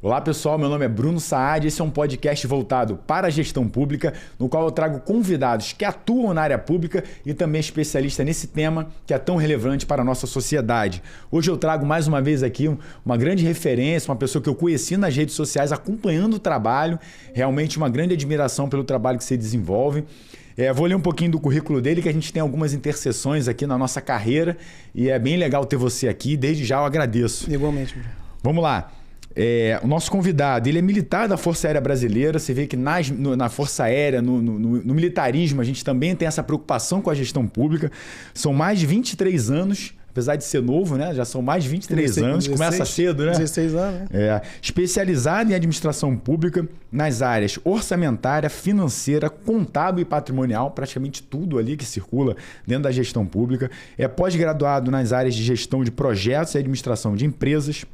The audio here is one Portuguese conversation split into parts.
Olá pessoal, meu nome é Bruno Saad, esse é um podcast voltado para a gestão pública, no qual eu trago convidados que atuam na área pública e também especialistas nesse tema que é tão relevante para a nossa sociedade. Hoje eu trago mais uma vez aqui uma grande referência, uma pessoa que eu conheci nas redes sociais acompanhando o trabalho, realmente uma grande admiração pelo trabalho que você desenvolve. Vou ler um pouquinho do currículo dele, que a gente tem algumas interseções aqui na nossa carreira e é bem legal ter você aqui, desde já eu agradeço. Igualmente. Vamos lá. O nosso convidado, ele é militar da Força Aérea Brasileira. Você vê que na Força Aérea, no militarismo, a gente também tem essa preocupação com a gestão pública. São mais de 23 anos, apesar de ser novo, né? Já são mais de 23 anos, 16, começa cedo, né? 16 anos, né? Especializado em administração pública nas áreas orçamentária, financeira, contábil e patrimonial, praticamente tudo ali que circula dentro da gestão pública. É pós-graduado nas áreas de gestão de projetos e administração de empresas,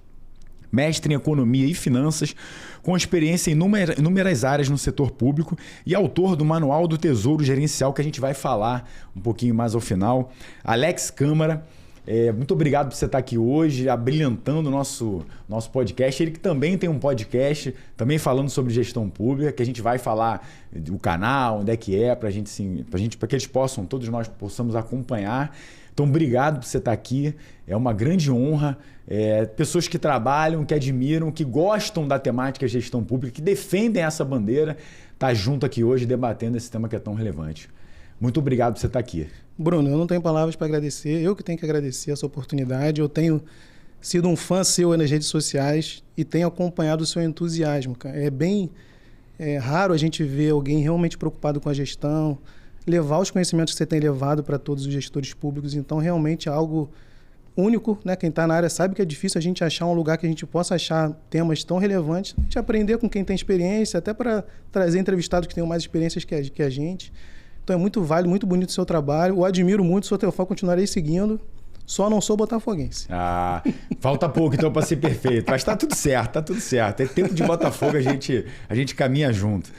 mestre em Economia e Finanças, com experiência em inúmeras áreas no setor público e autor do Manual do Tesouro Gerencial, que a gente vai falar um pouquinho mais ao final. Alex Câmara, muito obrigado por você estar aqui hoje, abrilhantando o nosso podcast. Ele que também tem um podcast, também falando sobre gestão pública, que a gente vai falar do canal, onde é que é, para que eles possam, todos nós possamos acompanhar. Então, obrigado por você estar aqui. É uma grande honra. Pessoas que trabalham, que admiram, que gostam da temática gestão pública, que defendem essa bandeira, tá junto aqui hoje debatendo esse tema que é tão relevante. Muito obrigado por você estar aqui. Bruno, eu não tenho palavras para agradecer. Eu que tenho que agradecer essa oportunidade. Eu tenho sido um fã seu nas redes sociais e tenho acompanhado o seu entusiasmo, cara. É raro a gente ver alguém realmente preocupado com a gestão, levar os conhecimentos que você tem levado para todos os gestores públicos. Então, realmente é algo único, né? Quem está na área sabe que é difícil a gente achar um lugar que a gente possa achar temas tão relevantes, a gente aprender com quem tem experiência, até para trazer entrevistados que tenham mais experiências que a gente. Então, é muito válido, muito bonito o seu trabalho. Eu admiro muito, sou teu fã, continuarei seguindo. Só não sou botafoguense. Falta pouco então para ser perfeito. Mas tá tudo certo, tá tudo certo. É tempo de Botafogo, a gente caminha junto.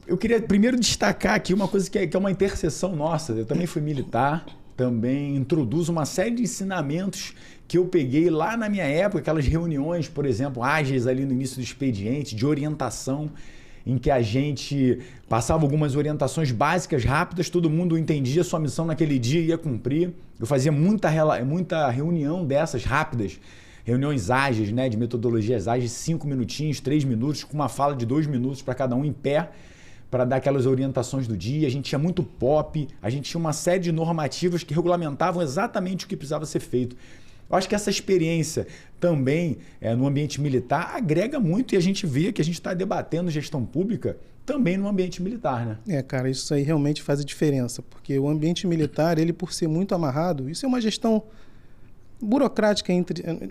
Eu queria primeiro destacar aqui uma coisa que é uma interseção nossa. Eu também fui militar, também introduzo uma série de ensinamentos que eu peguei lá na minha época, aquelas reuniões, por exemplo, ágeis ali no início do expediente, de orientação, em que a gente passava algumas orientações básicas, rápidas, todo mundo entendia sua missão naquele dia e ia cumprir. Eu fazia muita reunião dessas rápidas, reuniões ágeis, né, de metodologias ágeis, 5 minutinhos, 3 minutos, com uma fala de 2 minutos para cada um em pé, para dar aquelas orientações do dia. A gente tinha muito POP, a gente tinha uma série de normativas que regulamentavam exatamente o que precisava ser feito. Eu acho que essa experiência também no ambiente militar agrega muito e a gente vê que a gente está debatendo gestão pública também no ambiente militar, né? Cara, isso aí realmente faz a diferença, porque o ambiente militar, ele por ser muito amarrado, isso é uma gestão burocrática,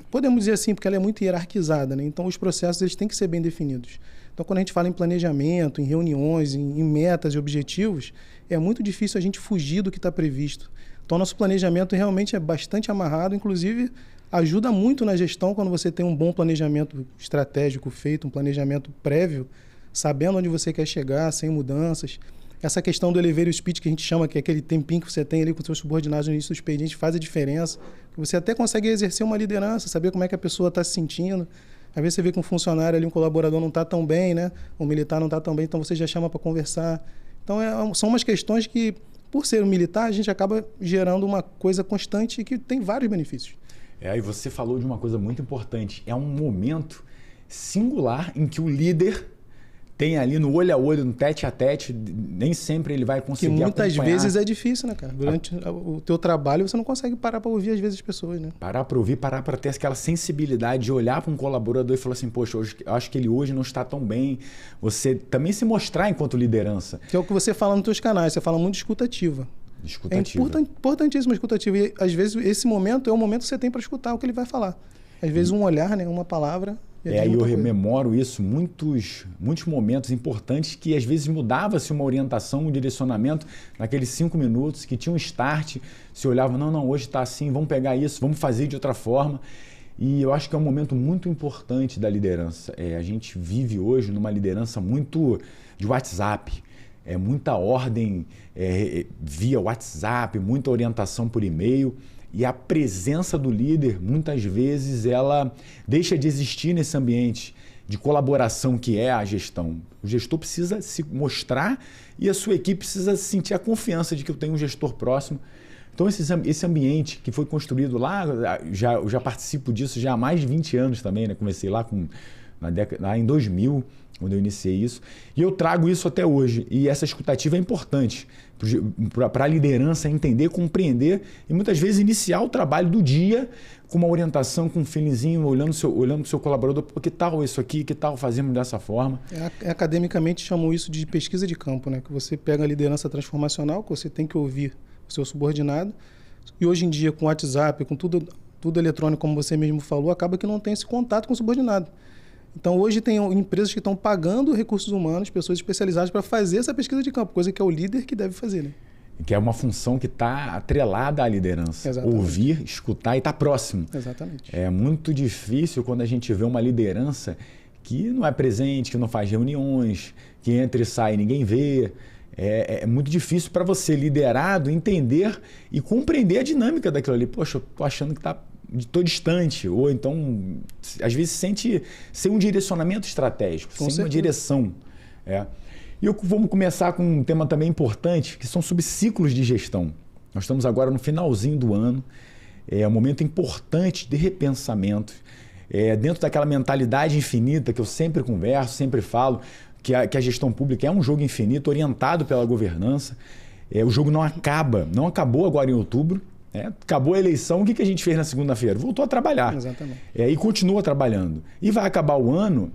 podemos dizer assim, porque ela é muito hierarquizada, né? Então os processos eles têm que ser bem definidos. Então quando a gente fala em planejamento, em reuniões, em metas e objetivos, é muito difícil a gente fugir do que está previsto. Então nosso planejamento realmente é bastante amarrado, inclusive ajuda muito na gestão quando você tem um bom planejamento estratégico feito, um planejamento prévio, sabendo onde você quer chegar, sem mudanças. Essa questão do elevator speech que a gente chama, que é aquele tempinho que você tem ali com os seus subordinados no início do expediente, faz a diferença. Você até consegue exercer uma liderança, saber como é que a pessoa está se sentindo. Às vezes você vê que um funcionário ali, um colaborador não está tão bem, né? Um militar não está tão bem, então você já chama para conversar. Então são umas questões que, por ser um militar, a gente acaba gerando uma coisa constante e que tem vários benefícios. E você falou de uma coisa muito importante. É um momento singular em que o líder tem ali no olho a olho, no tete a tete, nem sempre ele vai conseguir que muitas acompanhar. Vezes é difícil, né, cara? Durante o teu trabalho você não consegue parar para ouvir às vezes as pessoas, né? Parar para ouvir, parar para ter aquela sensibilidade de olhar para um colaborador e falar assim, poxa, eu acho que ele hoje não está tão bem. Você também se mostrar enquanto liderança. Que é o que você fala nos teus canais, você fala muito de escutativa. Escutativa. É importantíssimo a escutativa. E às vezes esse momento é o momento que você tem para escutar o que ele vai falar. Às vezes um olhar, né, uma palavra... E eu rememoro isso, muitos momentos importantes que às vezes mudava-se uma orientação, um direcionamento naqueles 5 minutos, que tinha um start, se olhava, não, hoje está assim, vamos pegar isso, vamos fazer de outra forma. E eu acho que é um momento muito importante da liderança. A gente vive hoje numa liderança muito de WhatsApp, muita ordem via WhatsApp, muita orientação por e-mail. E a presença do líder, muitas vezes, ela deixa de existir nesse ambiente de colaboração que é a gestão. O gestor precisa se mostrar e a sua equipe precisa sentir a confiança de que eu tenho um gestor próximo. Então, esse ambiente que foi construído lá, eu já participo disso já há mais de 20 anos também, né? Comecei lá lá em 2000, quando eu iniciei isso. E eu trago isso até hoje. E essa escutativa é importante para a liderança entender, compreender e muitas vezes iniciar o trabalho do dia com uma orientação, com um feelingzinho, olhando para o seu colaborador, que tal isso aqui, que tal fazemos dessa forma. Academicamente chamam isso de pesquisa de campo, né? Que você pega a liderança transformacional, que você tem que ouvir o seu subordinado, e hoje em dia com o WhatsApp, com tudo eletrônico, como você mesmo falou, acaba que não tem esse contato com o subordinado. Então, hoje tem empresas que estão pagando recursos humanos, pessoas especializadas para fazer essa pesquisa de campo, coisa que é o líder que deve fazer, né? Que é uma função que está atrelada à liderança. Exatamente. Ouvir, escutar e estar próximo. Exatamente. É muito difícil quando a gente vê uma liderança que não é presente, que não faz reuniões, que entra e sai e ninguém vê. É muito difícil para você, liderado, entender e compreender a dinâmica daquilo ali. Poxa, eu estou achando que estou distante. Ou então, às vezes, sente ser um direcionamento estratégico, sem uma direção. E vamos começar com um tema também importante, que são subciclos de gestão. Nós estamos agora no finalzinho do ano, é um momento importante de repensamento, dentro daquela mentalidade infinita que eu sempre converso, sempre falo, que a gestão pública é um jogo infinito, orientado pela governança. O jogo não acabou agora em outubro, acabou a eleição, o que a gente fez na segunda-feira? Voltou a trabalhar. Exatamente. E continua trabalhando. E vai acabar o ano,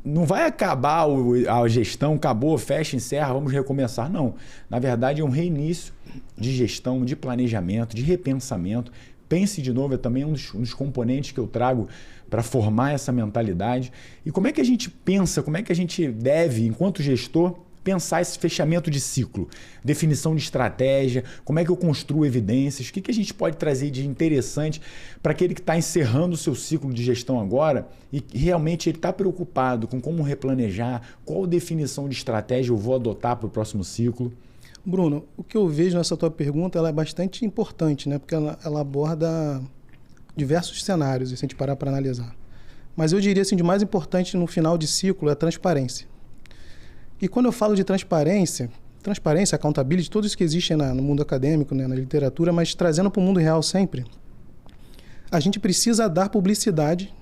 não vai acabar a gestão, acabou, fecha, encerra, vamos recomeçar. Não. Na verdade, é um reinício de gestão, de planejamento, de repensamento. Pense de novo, é também um dos componentes que eu trago para formar essa mentalidade. E como é que a gente pensa, como é que a gente deve, enquanto gestor, pensar esse fechamento de ciclo, definição de estratégia, como é que eu construo evidências, o que a gente pode trazer de interessante para aquele que está encerrando o seu ciclo de gestão agora e realmente ele está preocupado com como replanejar, qual definição de estratégia eu vou adotar para o próximo ciclo. Bruno, o que eu vejo nessa tua pergunta ela é bastante importante, né? Porque ela aborda diversos cenários, se a gente parar para analisar. Mas eu diria assim, de mais importante no final de ciclo é a transparência. E quando eu falo de transparência, accountability, tudo isso que existe no mundo acadêmico, né, na literatura, mas trazendo para o mundo real sempre, a gente precisa dar publicidade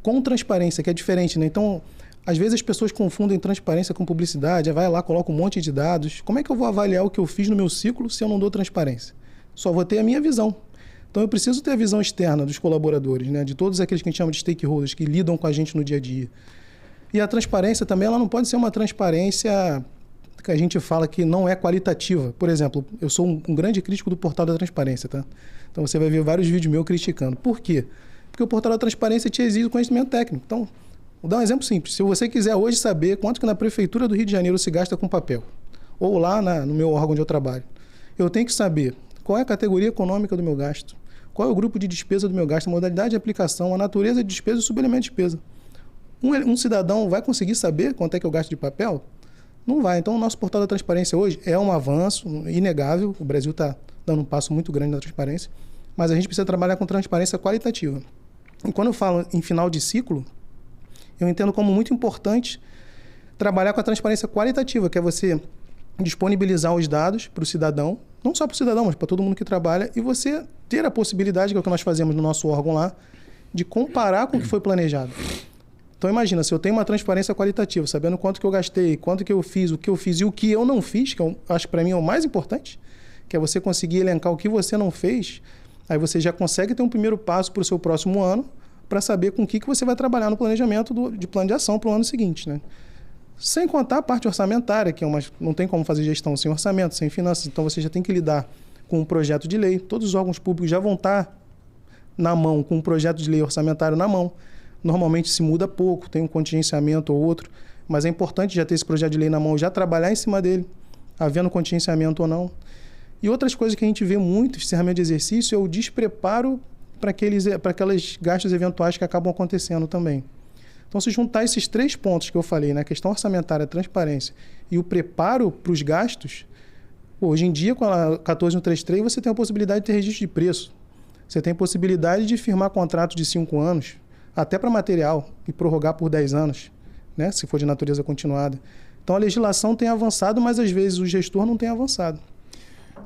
com transparência, que é diferente, né? Então, às vezes as pessoas confundem transparência com publicidade, vai lá, coloca um monte de dados. Como é que eu vou avaliar o que eu fiz no meu ciclo se eu não dou transparência? Só vou ter a minha visão. Então, eu preciso ter a visão externa dos colaboradores, né, de todos aqueles que a gente chama de stakeholders, que lidam com a gente no dia a dia. E a transparência também, ela não pode ser uma transparência que a gente fala que não é qualitativa. Por exemplo, eu sou um grande crítico do Portal da Transparência, tá? Então você vai ver vários vídeos meus criticando. Por quê? Porque o Portal da Transparência te exige conhecimento técnico. Então, vou dar um exemplo simples. Se você quiser hoje saber quanto que na Prefeitura do Rio de Janeiro se gasta com papel, ou lá no meu órgão onde eu trabalho, eu tenho que saber qual é a categoria econômica do meu gasto, qual é o grupo de despesa do meu gasto, a modalidade de aplicação, a natureza de despesa e o subelemento de despesa. Um cidadão vai conseguir saber quanto é que eu gasto de papel? Não vai. Então, o nosso Portal da Transparência hoje é um avanço inegável. O Brasil está dando um passo muito grande na transparência, mas a gente precisa trabalhar com transparência qualitativa. E quando eu falo em final de ciclo, eu entendo como muito importante trabalhar com a transparência qualitativa, que é você disponibilizar os dados para o cidadão, não só para o cidadão, mas para todo mundo que trabalha, e você ter a possibilidade, que é o que nós fazemos no nosso órgão lá, de comparar com o que foi planejado. Então, imagina, se eu tenho uma transparência qualitativa, sabendo quanto que eu gastei, quanto que eu fiz e o que eu não fiz, que eu acho que para mim é o mais importante, que é você conseguir elencar o que você não fez, aí você já consegue ter um primeiro passo para o seu próximo ano, para saber com o que você vai trabalhar no planejamento de plano de ação para o ano seguinte, né? Sem contar a parte orçamentária, que não tem como fazer gestão sem orçamento, sem finanças, então você já tem que lidar com um projeto de lei. Todos os órgãos públicos já vão estar na mão, com um projeto de lei orçamentário na mão. Normalmente se muda pouco, tem um contingenciamento ou outro, mas é importante já ter esse projeto de lei na mão, já trabalhar em cima dele, havendo contingenciamento ou não. E outras coisas que a gente vê muito, encerramento de exercício, é o despreparo para aqueles gastos eventuais que acabam acontecendo também. Então, se juntar esses 3 pontos que eu falei, né, a questão orçamentária, a transparência e o preparo para os gastos, Hoje em dia, com a 14133, você tem a possibilidade de ter registro de preço. Você tem a possibilidade de firmar contratos de 5 anos, até para material, e prorrogar por 10 anos, né? Se for de natureza continuada. Então, a legislação tem avançado, mas às vezes o gestor não tem avançado.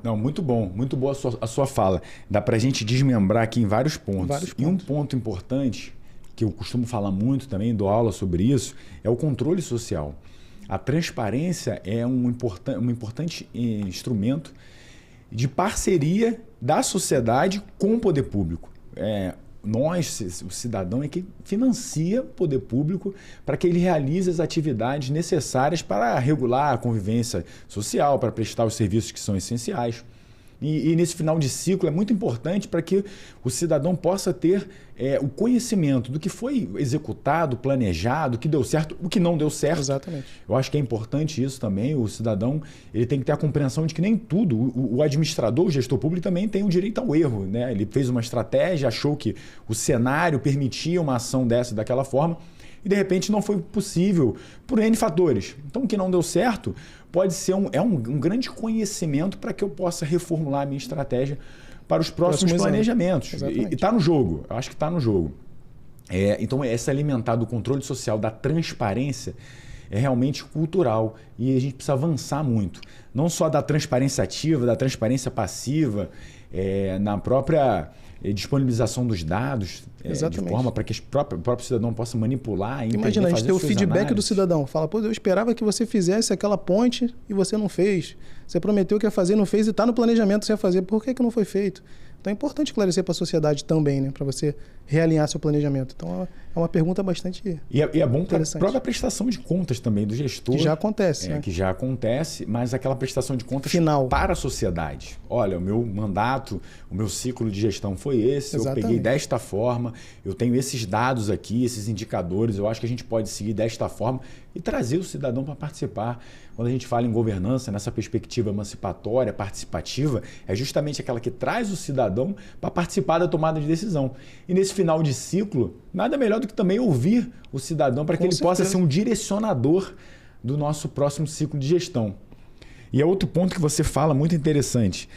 Não, muito boa a sua fala. Dá para a gente desmembrar aqui em vários pontos. E um ponto importante, que eu costumo falar muito também, dou aula sobre isso, é o controle social. A transparência é um importante instrumento de parceria da sociedade com o poder público. Nós, o cidadão, é que financia o poder público para que ele realize as atividades necessárias para regular a convivência social, para prestar os serviços que são essenciais. E nesse final de ciclo é muito importante para que o cidadão possa ter o conhecimento do que foi executado, planejado, o que deu certo, o que não deu certo. Exatamente. Eu acho que é importante isso também. O cidadão ele tem que ter a compreensão de que nem tudo, o administrador, o gestor público também tem o direito ao erro, né? Ele fez uma estratégia, achou que o cenário permitia uma ação dessa daquela forma e de repente não foi possível por N fatores. Então o que não deu certo pode ser um grande conhecimento para que eu possa reformular a minha estratégia para os próximos planejamentos. E está no jogo, eu acho que está no jogo. Então, esse alimentar do controle social, da transparência, é realmente cultural e a gente precisa avançar muito. Não só da transparência ativa, da transparência passiva, na própria disponibilização dos dados, de forma para que o próprio cidadão possa manipular. Imagina, a gente ter o feedback do cidadão. Fala, pô, eu esperava que você fizesse aquela ponte e você não fez. Você prometeu que ia fazer, não fez e está no planejamento que você ia fazer. Por que não foi feito? Então é importante esclarecer para a sociedade também, né? Para você realinhar seu planejamento. Então é uma pergunta bastante E é bom para a própria prestação de contas também do gestor. Que já acontece. Que já acontece, mas aquela prestação de contas final para a sociedade. Olha, o meu mandato, o meu ciclo de gestão foi esse, eu peguei desta forma, eu tenho esses dados aqui, esses indicadores, eu acho que a gente pode seguir desta forma e trazer o cidadão para participar. Quando a gente fala em governança, nessa perspectiva emancipatória, participativa, é justamente aquela que traz o cidadão para participar da tomada de decisão. E nesse final de ciclo, nada melhor do que também ouvir o cidadão para que ele possa ser um direcionador do nosso próximo ciclo de gestão. E é outro ponto que você fala muito interessante,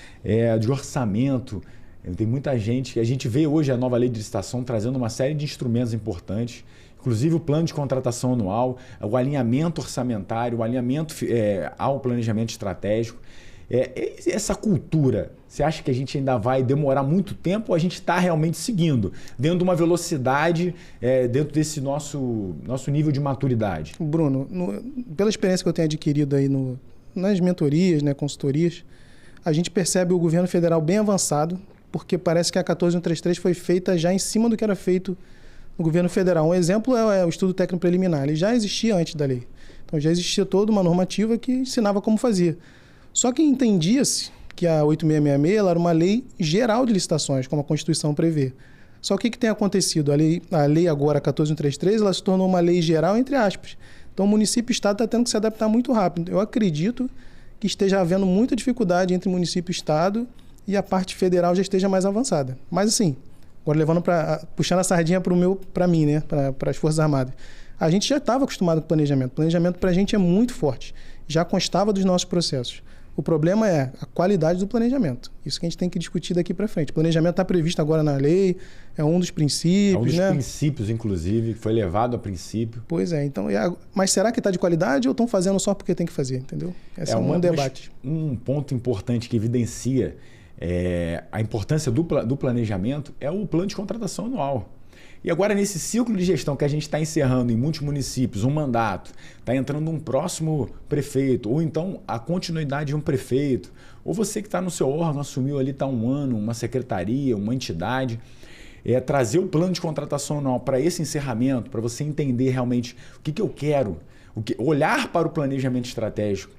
de orçamento. Tem muita gente, a gente vê hoje a nova lei de licitação trazendo uma série de instrumentos importantes, inclusive o plano de contratação anual, o alinhamento orçamentário, o alinhamento ao planejamento estratégico. Essa cultura, você acha que a gente ainda vai demorar muito tempo ou a gente está realmente seguindo dentro de uma velocidade, dentro desse nosso nível de maturidade? Bruno, pela experiência que eu tenho adquirido aí nas mentorias, consultorias, a gente percebe o governo federal bem avançado, porque parece que a 14133 foi feita já em cima do que era feito no governo federal. Um exemplo é o estudo técnico preliminar. Ele já existia antes da lei. Então já existia toda uma normativa que ensinava como fazer. Só que entendia-se que a 8666 ela era uma lei geral de licitações, como a Constituição prevê. Só que o que tem acontecido? A lei agora, a 14133, ela se tornou uma lei geral, entre aspas. Então o município e o Estado está tendo que se adaptar muito rápido. Eu acredito que esteja havendo muita dificuldade entre município e Estado e a parte federal já esteja mais avançada. Mas assim, agora puxando a sardinha para mim, para as Forças Armadas. A gente já estava acostumado com planejamento. O planejamento para a gente é muito forte. Já constava dos nossos processos. O problema é a qualidade do planejamento. Isso que a gente tem que discutir daqui para frente. O planejamento está previsto agora na lei, é um dos princípios. É um dos princípios, inclusive, que foi levado a princípio. Pois é. Então, mas será que está de qualidade ou estão fazendo só porque tem que fazer? Entendeu? Esse é um debate. Um ponto importante que evidencia a importância do planejamento é o plano de contratação anual. E agora, nesse ciclo de gestão que a gente está encerrando em muitos municípios, um mandato, está entrando um próximo prefeito, ou então a continuidade de um prefeito, ou você que está no seu órgão, assumiu ali, está um ano, uma secretaria, uma entidade, trazer o plano de contratação anual para esse encerramento, para você entender realmente o que eu quero, olhar para o planejamento estratégico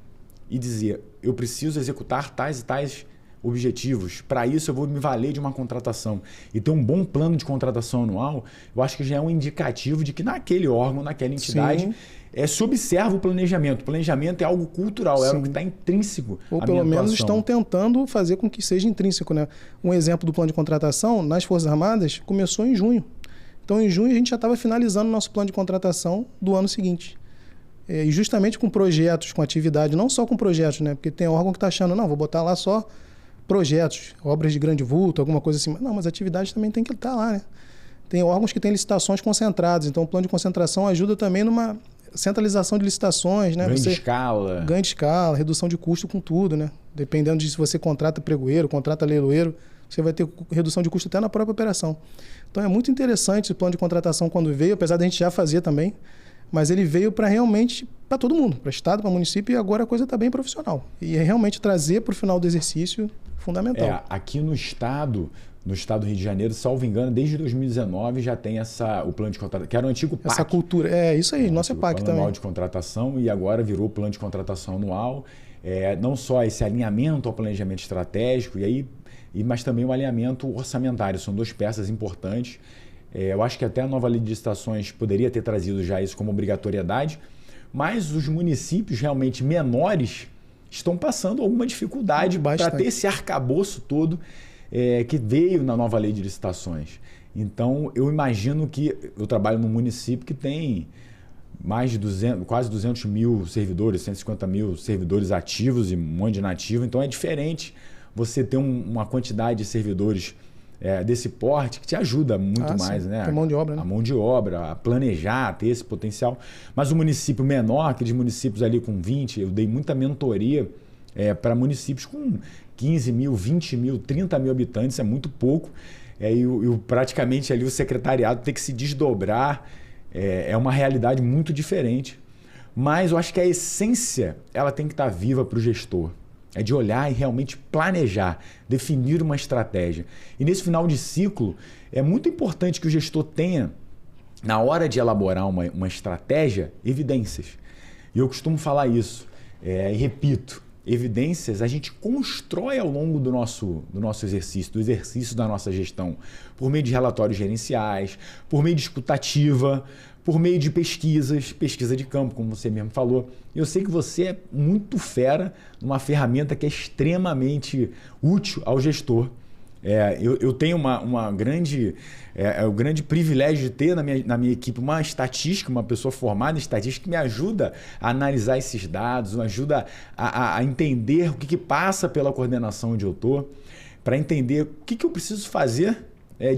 e dizer, eu preciso executar tais e tais objetivos. Para isso, eu vou me valer de uma contratação. E ter um bom plano de contratação anual, eu acho que já é um indicativo de que naquele órgão, naquela entidade, se observa o planejamento. O planejamento é algo cultural, é algo que está intrínseco. Ou pelo menos estão tentando fazer com que seja intrínseco. Um exemplo do plano de contratação, nas Forças Armadas, começou em junho. Então, em junho, a gente já estava finalizando o nosso plano de contratação do ano seguinte. E justamente com projetos, com atividade, não só com projetos, né? Porque tem órgão que está achando, não, vou botar lá só projetos, obras de grande vulto, alguma coisa assim. Não, mas atividade também tem que estar lá, né? Tem órgãos que têm licitações concentradas, então o plano de concentração ajuda também numa centralização de licitações, né? Ganho de escala. Ganho de escala, redução de custo com tudo, né? Dependendo de se você contrata pregoeiro, contrata leiloeiro, você vai ter redução de custo até na própria operação. Então é muito interessante esse plano de contratação quando veio, apesar da gente já fazer também, mas ele veio para realmente, para todo mundo, para Estado, para município, e agora a coisa está bem profissional. E é realmente trazer para o final do exercício fundamental. Aqui no Estado do Rio de Janeiro, salvo engano, desde 2019 já tem o plano de contratação, que era o antigo PAC. Essa cultura, isso aí, nossa PAC também. Anual de contratação, e agora virou plano de contratação anual. Não só esse alinhamento ao planejamento estratégico, mas também o alinhamento orçamentário. São duas peças importantes. Eu acho que até a nova lei de licitações poderia ter trazido já isso como obrigatoriedade, mas os municípios realmente menores estão passando alguma dificuldade para ter esse arcabouço todo que veio na nova lei de licitações. Então, eu imagino que eu trabalho num município que tem mais de quase 200 mil servidores, 150 mil servidores ativos e um monte de inativos. Então, é diferente você ter uma quantidade de servidores desse porte que te ajuda muito mais, sim. né? A mão de obra, né? A mão de obra, a planejar, ter esse potencial. Mas o município menor, aqueles municípios ali com 20, eu dei muita mentoria para municípios com 15 mil, 20 mil, 30 mil habitantes, é muito pouco. Praticamente ali o secretariado tem que se desdobrar, é uma realidade muito diferente. Mas eu acho que a essência ela tem que estar viva para o gestor. É de olhar e realmente planejar, definir uma estratégia. E nesse final de ciclo, é muito importante que o gestor tenha, na hora de elaborar uma estratégia, evidências. E eu costumo falar isso, e repito, evidências a gente constrói ao longo do nosso exercício, do exercício da nossa gestão, por meio de relatórios gerenciais, por meio de escutativa, por meio de pesquisa de campo, como você mesmo falou. Eu sei que você é muito fera numa ferramenta que é extremamente útil ao gestor. Eu tenho o grande privilégio de ter na minha equipe uma estatística, uma pessoa formada em estatística que me ajuda a analisar esses dados, me ajuda a entender o que passa pela coordenação onde eu estou, para entender o que eu preciso fazer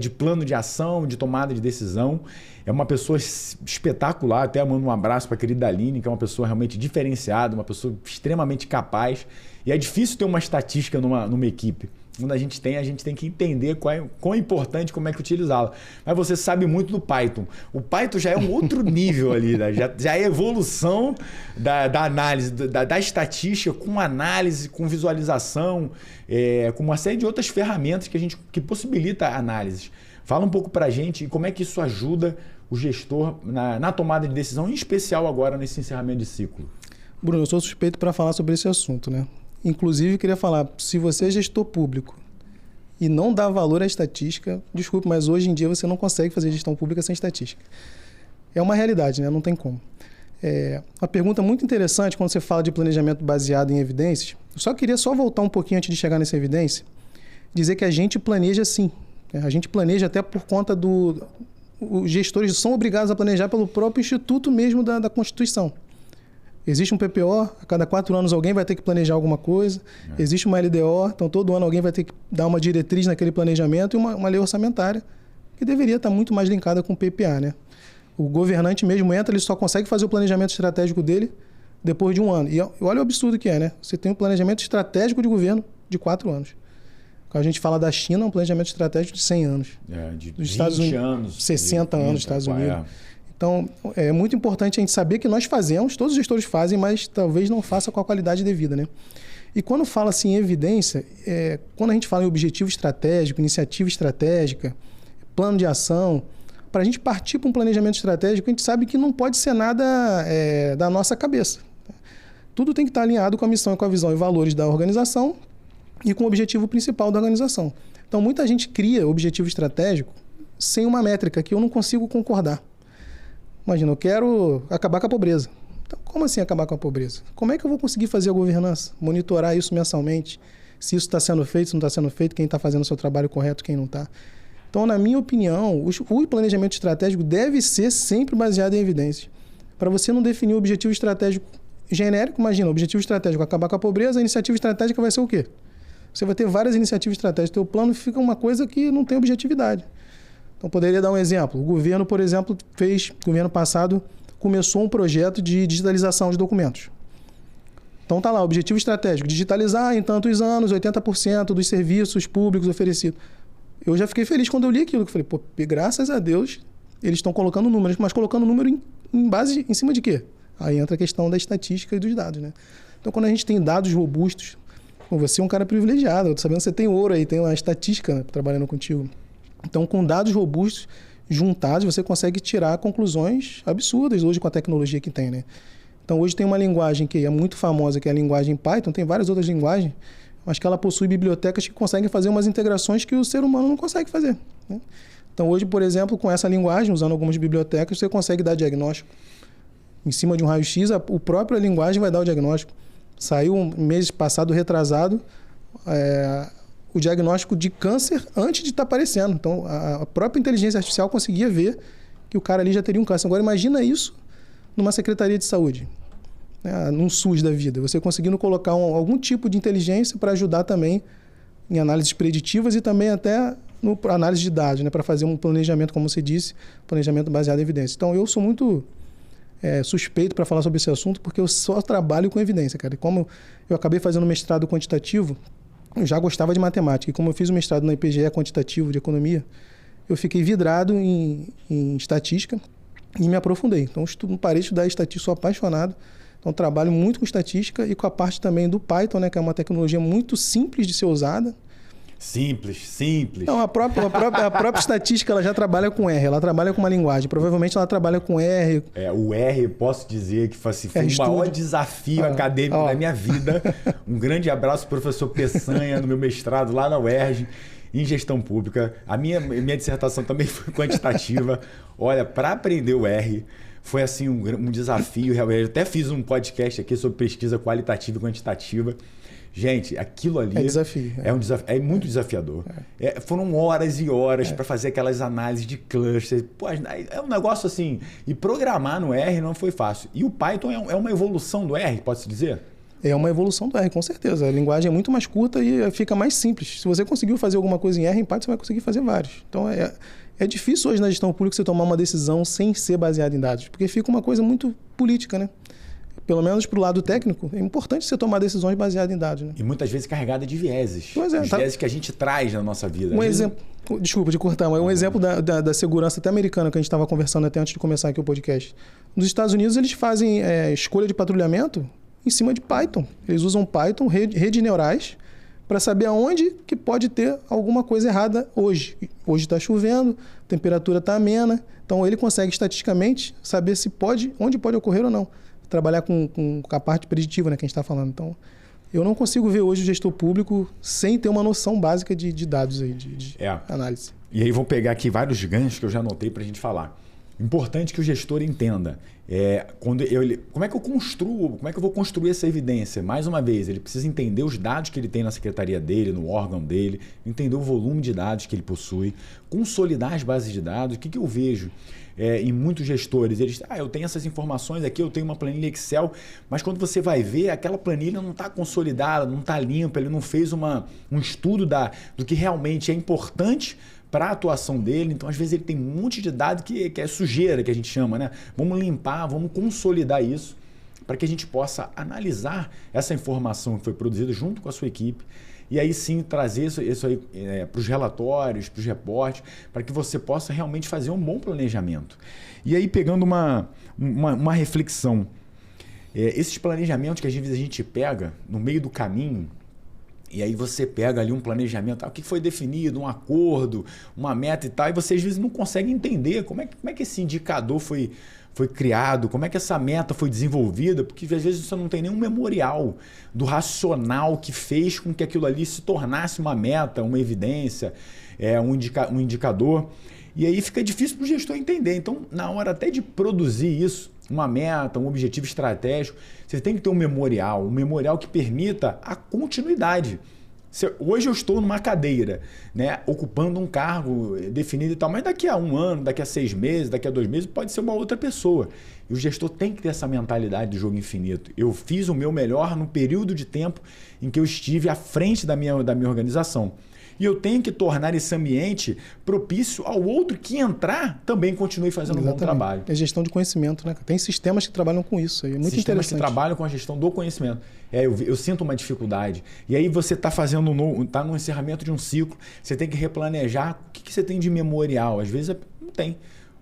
de plano de ação, de tomada de decisão. É uma pessoa espetacular, até mando um abraço para a querida Aline, que é uma pessoa realmente diferenciada, uma pessoa extremamente capaz. E é difícil ter uma estatística numa equipe. Quando a gente tem que entender quão é importante, como é que utilizá-la. Mas você sabe muito do Python. O Python já é um outro nível ali, né? já é evolução da análise, da estatística, com análise, com visualização, com uma série de outras ferramentas que possibilita análises. Fala um pouco para a gente como é que isso ajuda o gestor na tomada de decisão, em especial agora nesse encerramento de ciclo. Bruno, eu sou suspeito para falar sobre esse assunto, né? Inclusive, eu queria falar, se você é gestor público e não dá valor à estatística, desculpe, mas hoje em dia você não consegue fazer gestão pública sem estatística. É uma realidade, né? Não tem como. Uma pergunta muito interessante quando você fala de planejamento baseado em evidências. Eu só queria voltar um pouquinho antes de chegar nessa evidência, dizer que a gente planeja sim. A gente planeja até por conta os gestores são obrigados a planejar pelo próprio instituto mesmo da Constituição. Existe um PPO, a cada 4 anos alguém vai ter que planejar alguma coisa. Existe uma LDO, então todo ano alguém vai ter que dar uma diretriz naquele planejamento e uma lei orçamentária que deveria estar muito mais linkada com o PPA, né? O governante mesmo entra, ele só consegue fazer o planejamento estratégico dele depois de 1 ano. E olha o absurdo que é, né? Você tem um planejamento estratégico de governo de 4 anos. Quando a gente fala da China, um planejamento estratégico de 100 anos. De dos 20 Estados Unidos, anos. 60 anos nos Estados Unidos. Então, é muito importante a gente saber que nós fazemos, todos os gestores fazem, mas talvez não faça com a qualidade devida, né? E quando fala assim em evidência, quando a gente fala em objetivo estratégico, iniciativa estratégica, plano de ação, para a gente partir para um planejamento estratégico, a gente sabe que não pode ser nada da nossa cabeça. Tudo tem que estar alinhado com a missão e com a visão e valores da organização e com o objetivo principal da organização. Então, muita gente cria objetivo estratégico sem uma métrica que eu não consigo concordar. Imagina, eu quero acabar com a pobreza. Então, como assim acabar com a pobreza? Como é que eu vou conseguir fazer a governança? Monitorar isso mensalmente? Se isso está sendo feito, se não está sendo feito, quem está fazendo o seu trabalho correto, quem não está. Então, na minha opinião, o planejamento estratégico deve ser sempre baseado em evidências. Para você não definir o objetivo estratégico genérico, imagina, objetivo estratégico acabar com a pobreza, a iniciativa estratégica vai ser o quê? Você vai ter várias iniciativas estratégicas. Teu plano fica uma coisa que não tem objetividade. Então, poderia dar um exemplo. O governo, por exemplo, governo passado, começou um projeto de digitalização de documentos. Então, tá lá, objetivo estratégico, digitalizar em tantos anos 80% dos serviços públicos oferecidos. Eu já fiquei feliz quando eu li aquilo, que eu falei, pô, graças a Deus, eles estão colocando números, mas colocando número em cima de quê? Aí entra a questão da estatística e dos dados, né? Então, quando a gente tem dados robustos, você é um cara privilegiado, eu tô sabendo que você tem ouro aí, tem uma estatística, né, trabalhando contigo. Então, com dados robustos juntados, você consegue tirar conclusões absurdas hoje com a tecnologia que tem, né? Então, hoje tem uma linguagem que é muito famosa, que é a linguagem Python, tem várias outras linguagens, mas que ela possui bibliotecas que conseguem fazer umas integrações que o ser humano não consegue fazer, né? Então, hoje, por exemplo, com essa linguagem, usando algumas bibliotecas, você consegue dar diagnóstico. Em cima de um raio-x, a própria linguagem vai dar o diagnóstico. Saiu um mês passado, retrasado, o diagnóstico de câncer antes de estar aparecendo. Então, a própria inteligência artificial conseguia ver que o cara ali já teria um câncer. Agora, imagina isso numa secretaria de saúde, né? Num SUS da vida. Você conseguindo colocar algum tipo de inteligência para ajudar também em análises preditivas e também até no análise de dados, né? Para fazer um planejamento, como você disse, planejamento baseado em evidência. Então, eu sou muito suspeito para falar sobre esse assunto, porque eu só trabalho com evidência, cara. E como eu acabei fazendo mestrado quantitativo, eu já gostava de matemática. E como eu fiz o mestrado na IPGE quantitativo de economia, eu fiquei vidrado em estatística e me aprofundei. Então, não parei de estudar estatística, sou apaixonado. Então, trabalho muito com estatística e com a parte também do Python, né, que é uma tecnologia muito simples de ser usada. Simples. Não, a própria estatística, ela já trabalha com R, ela trabalha com uma linguagem. Provavelmente ela trabalha com R. O R, posso dizer que foi o maior desafio acadêmico da minha vida. Um grande abraço pro professor Peçanha, no meu mestrado lá na UERJ, em gestão pública. A minha dissertação também foi quantitativa. Olha, para aprender o R, foi assim um desafio. Eu até fiz um podcast aqui sobre pesquisa qualitativa e quantitativa. Gente, aquilo ali desafio. É muito desafiador. Foram horas e horas para fazer aquelas análises de cluster. Pô, é um negócio assim. E programar no R não foi fácil. E o Python é uma evolução do R, pode-se dizer? É uma evolução do R, com certeza. A linguagem é muito mais curta e fica mais simples. Se você conseguiu fazer alguma coisa em R, em Python você vai conseguir fazer vários. Então, é difícil hoje na gestão pública você tomar uma decisão sem ser baseada em dados, porque fica uma coisa muito política, né? Pelo menos para o lado técnico, é importante você tomar decisões baseadas em dados, né? E muitas vezes carregada de vieses. Pois é, os vieses que a gente traz na nossa vida. Desculpa de cortar, mas um exemplo da segurança até americana que a gente estava conversando até antes de começar aqui o podcast. Nos Estados Unidos, eles fazem escolha de patrulhamento em cima de Python. Eles usam Python, redes neurais, para saber aonde que pode ter alguma coisa errada hoje. Hoje está chovendo, a temperatura está amena, então ele consegue estatisticamente saber onde pode ocorrer ou não. Trabalhar com a parte preditiva, né, que a gente está falando. Então, eu não consigo ver hoje o gestor público sem ter uma noção básica de dados aí, de análise. E aí vou pegar aqui vários ganchos que eu já anotei para a gente falar. Importante que o gestor entenda. Como é que eu vou construir essa evidência? Mais uma vez, ele precisa entender os dados que ele tem na secretaria dele, no órgão dele, entender o volume de dados que ele possui, consolidar as bases de dados. O que eu vejo em muitos gestores? Eles, eu tenho essas informações aqui, eu tenho uma planilha Excel, mas quando você vai ver, aquela planilha não está consolidada, não está limpa, ele não fez um estudo do que realmente é importante para a atuação dele. Então, às vezes, ele tem um monte de dado que é sujeira, que a gente chama, né? Vamos limpar, vamos consolidar isso para que a gente possa analisar essa informação que foi produzida junto com a sua equipe e aí sim trazer isso aí para os relatórios, para os reportes, para que você possa realmente fazer um bom planejamento. E aí, pegando uma reflexão, esses planejamentos que às vezes a gente pega no meio do caminho, e aí você pega ali um planejamento, o que foi definido, um acordo, uma meta e tal, e você às vezes não consegue entender como é que esse indicador foi criado, como é que essa meta foi desenvolvida, porque às vezes você não tem nenhum memorial do racional que fez com que aquilo ali se tornasse uma meta, uma evidência, um indicador. E aí fica difícil para o gestor entender. Então, na hora até de produzir isso, uma meta, um objetivo estratégico, você tem que ter um memorial que permita a continuidade. Hoje eu estou numa cadeira, né, ocupando um cargo definido e tal, mas daqui a 1 ano, daqui a 6 meses, daqui a 2 meses, pode ser uma outra pessoa. E o gestor tem que ter essa mentalidade do jogo infinito. Eu fiz o meu melhor no período de tempo em que eu estive à frente da minha organização. E eu tenho que tornar esse ambiente propício ao outro que entrar também continue fazendo um bom trabalho. É gestão de conhecimento, né? Tem sistemas que trabalham com isso. É muito sistemas interessante. Que trabalham com a gestão do conhecimento. Eu sinto uma dificuldade. E aí você está fazendo está no encerramento de um ciclo, você tem que replanejar o que você tem de memorial. Às vezes não tem.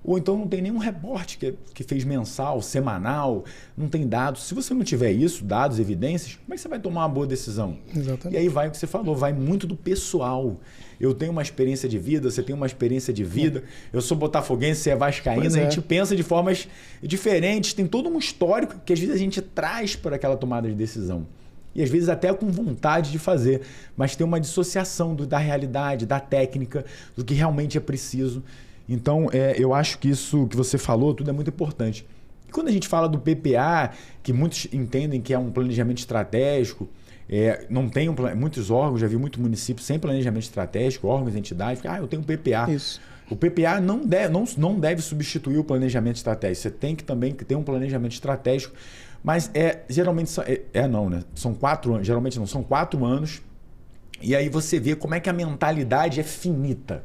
Ou então não tem nenhum reporte que fez mensal, semanal, não tem dados. Se você não tiver isso, dados, evidências, como é que você vai tomar uma boa decisão? Exatamente. E aí vai o que você falou, vai muito do pessoal. Eu tenho uma experiência de vida, você tem uma experiência de vida. Eu sou botafoguense, você é vascaíno, a gente pensa de formas diferentes. Tem todo um histórico que às vezes a gente traz para aquela tomada de decisão. E às vezes até com vontade de fazer, mas tem uma dissociação da realidade, da técnica, do que realmente é preciso. Então, eu acho que isso que você falou, tudo é muito importante. E quando a gente fala do PPA, que muitos entendem que é um planejamento estratégico, não tem muitos órgãos, já vi muitos municípios sem planejamento estratégico, órgãos, entidades, eu tenho um PPA. Isso. O PPA não deve substituir o planejamento estratégico. Você tem que também ter um planejamento estratégico, mas geralmente são 4 anos, geralmente não, são 4 anos, e aí você vê como é que a mentalidade é finita.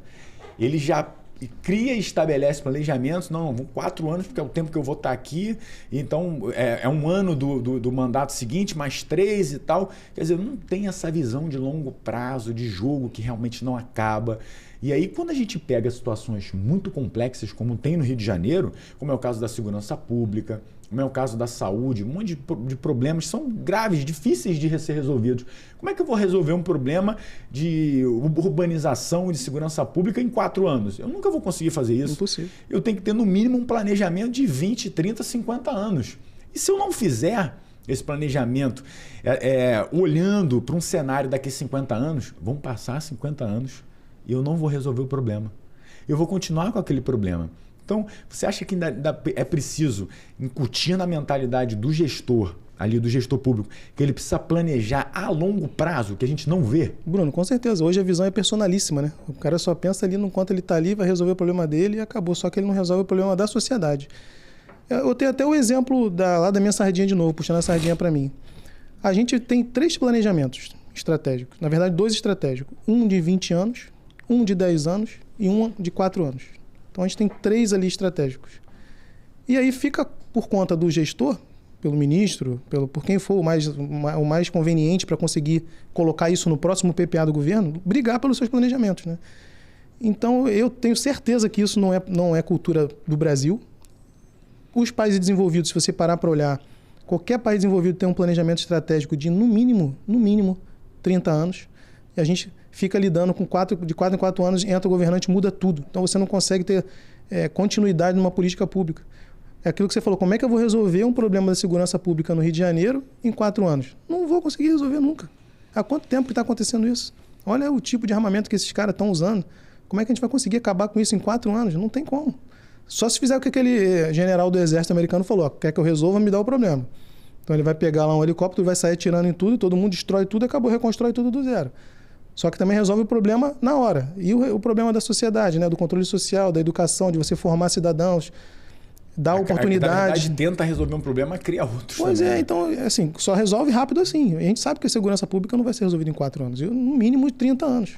Ele já cria e estabelece planejamentos, não, 4 anos porque é o tempo que eu vou estar aqui, então é 1 ano do mandato seguinte, mais 3 e tal. Quer dizer, não tem essa visão de longo prazo, de jogo que realmente não acaba. E aí, quando a gente pega situações muito complexas, como tem no Rio de Janeiro, como é o caso da segurança pública, como é o caso da saúde, um monte de problemas que são graves, difíceis de ser resolvidos. Como é que eu vou resolver um problema de urbanização e de segurança pública em 4 anos? Eu nunca vou conseguir fazer isso. Impossível. Eu tenho que ter, no mínimo, um planejamento de 20, 30, 50 anos. E se eu não fizer esse planejamento olhando para um cenário daqui a 50 anos, vão passar 50 anos e eu não vou resolver o problema. Eu vou continuar com aquele problema. Então, você acha que ainda é preciso incutir na mentalidade do gestor, ali do gestor público, que ele precisa planejar a longo prazo, que a gente não vê? Bruno, com certeza. Hoje a visão é personalíssima, né? O cara só pensa ali no quanto ele está ali, vai resolver o problema dele e acabou. Só que ele não resolve o problema da sociedade. Eu tenho até o exemplo lá da minha sardinha de novo, puxando a sardinha para mim. A gente tem 3 planejamentos estratégicos. Na verdade, 2 estratégicos. Um de 20 anos, um de 10 anos e um de 4 anos. Então, a gente tem 3 ali estratégicos. E aí fica por conta do gestor, pelo ministro, por quem for o mais conveniente para conseguir colocar isso no próximo PPA do governo, brigar pelos seus planejamentos, né? Então, eu tenho certeza que isso não é cultura do Brasil. Os países desenvolvidos, se você parar para olhar, qualquer país desenvolvido tem um planejamento estratégico de, no mínimo, 30 anos. E a gente fica lidando com de 4 em 4 anos, entra o governante, muda tudo. Então, você não consegue ter continuidade numa política pública. É aquilo que você falou, como é que eu vou resolver um problema da segurança pública no Rio de Janeiro em 4 anos? Não vou conseguir resolver nunca. Há quanto tempo que está acontecendo isso? Olha o tipo de armamento que esses caras estão usando. Como é que a gente vai conseguir acabar com isso em 4 anos? Não tem como. Só se fizer o que aquele general do exército americano falou, quer que eu resolva, me dá o problema. Então ele vai pegar lá um helicóptero, vai sair atirando em tudo, todo mundo destrói tudo e acabou, reconstrói tudo do zero. Só que também resolve o problema na hora. E o problema da sociedade, né? Do controle social, da educação, de você formar cidadãos, dar oportunidade. Na verdade, tenta resolver um problema, cria outros. Pois também. Então, assim, só resolve rápido assim. A gente sabe que a segurança pública não vai ser resolvida em 4 anos. No mínimo 30 anos.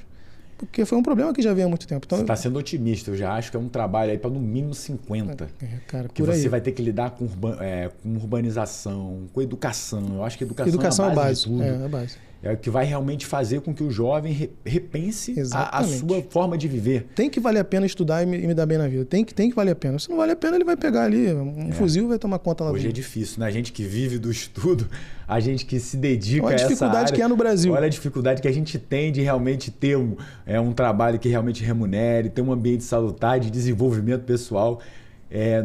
Porque foi um problema que já veio há muito tempo. Então, você está sendo otimista. Eu já acho que é um trabalho aí para no mínimo 50. Cara, que você vai ter que lidar com urbanização, com educação. Eu acho que educação é a base de tudo. É a base. É o que vai realmente fazer com que o jovem repense a sua forma de viver. Tem que valer a pena estudar e me dar bem na vida. Tem que valer a pena. Se não vale a pena, ele vai pegar ali um fuzil e vai tomar conta lá dentro. Hoje é difícil, né? A gente que vive do estudo, a gente que se dedica a essa área. Olha a dificuldade que é no Brasil. Olha a dificuldade que a gente tem de realmente ter um trabalho que realmente remunere, ter um ambiente salutar, de desenvolvimento pessoal.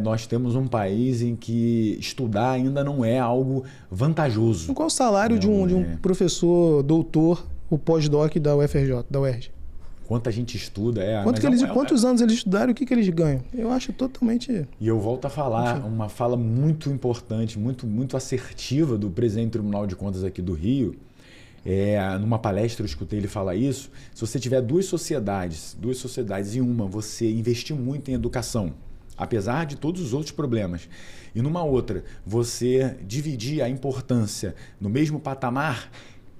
Nós temos um país em que estudar ainda não é algo vantajoso. Qual o salário de um professor, doutor, o pós-doc da UFRJ, da UERJ? Quanta gente estuda. Quantos anos eles estudaram, o que eles ganham? Eu acho totalmente... E eu volto a falar, uma fala muito importante, muito, muito assertiva do presidente do Tribunal de Contas aqui do Rio, Numa palestra eu escutei ele falar isso. Se você tiver duas sociedades em uma você investir muito em educação, apesar de todos os outros problemas, e numa outra você dividir a importância no mesmo patamar,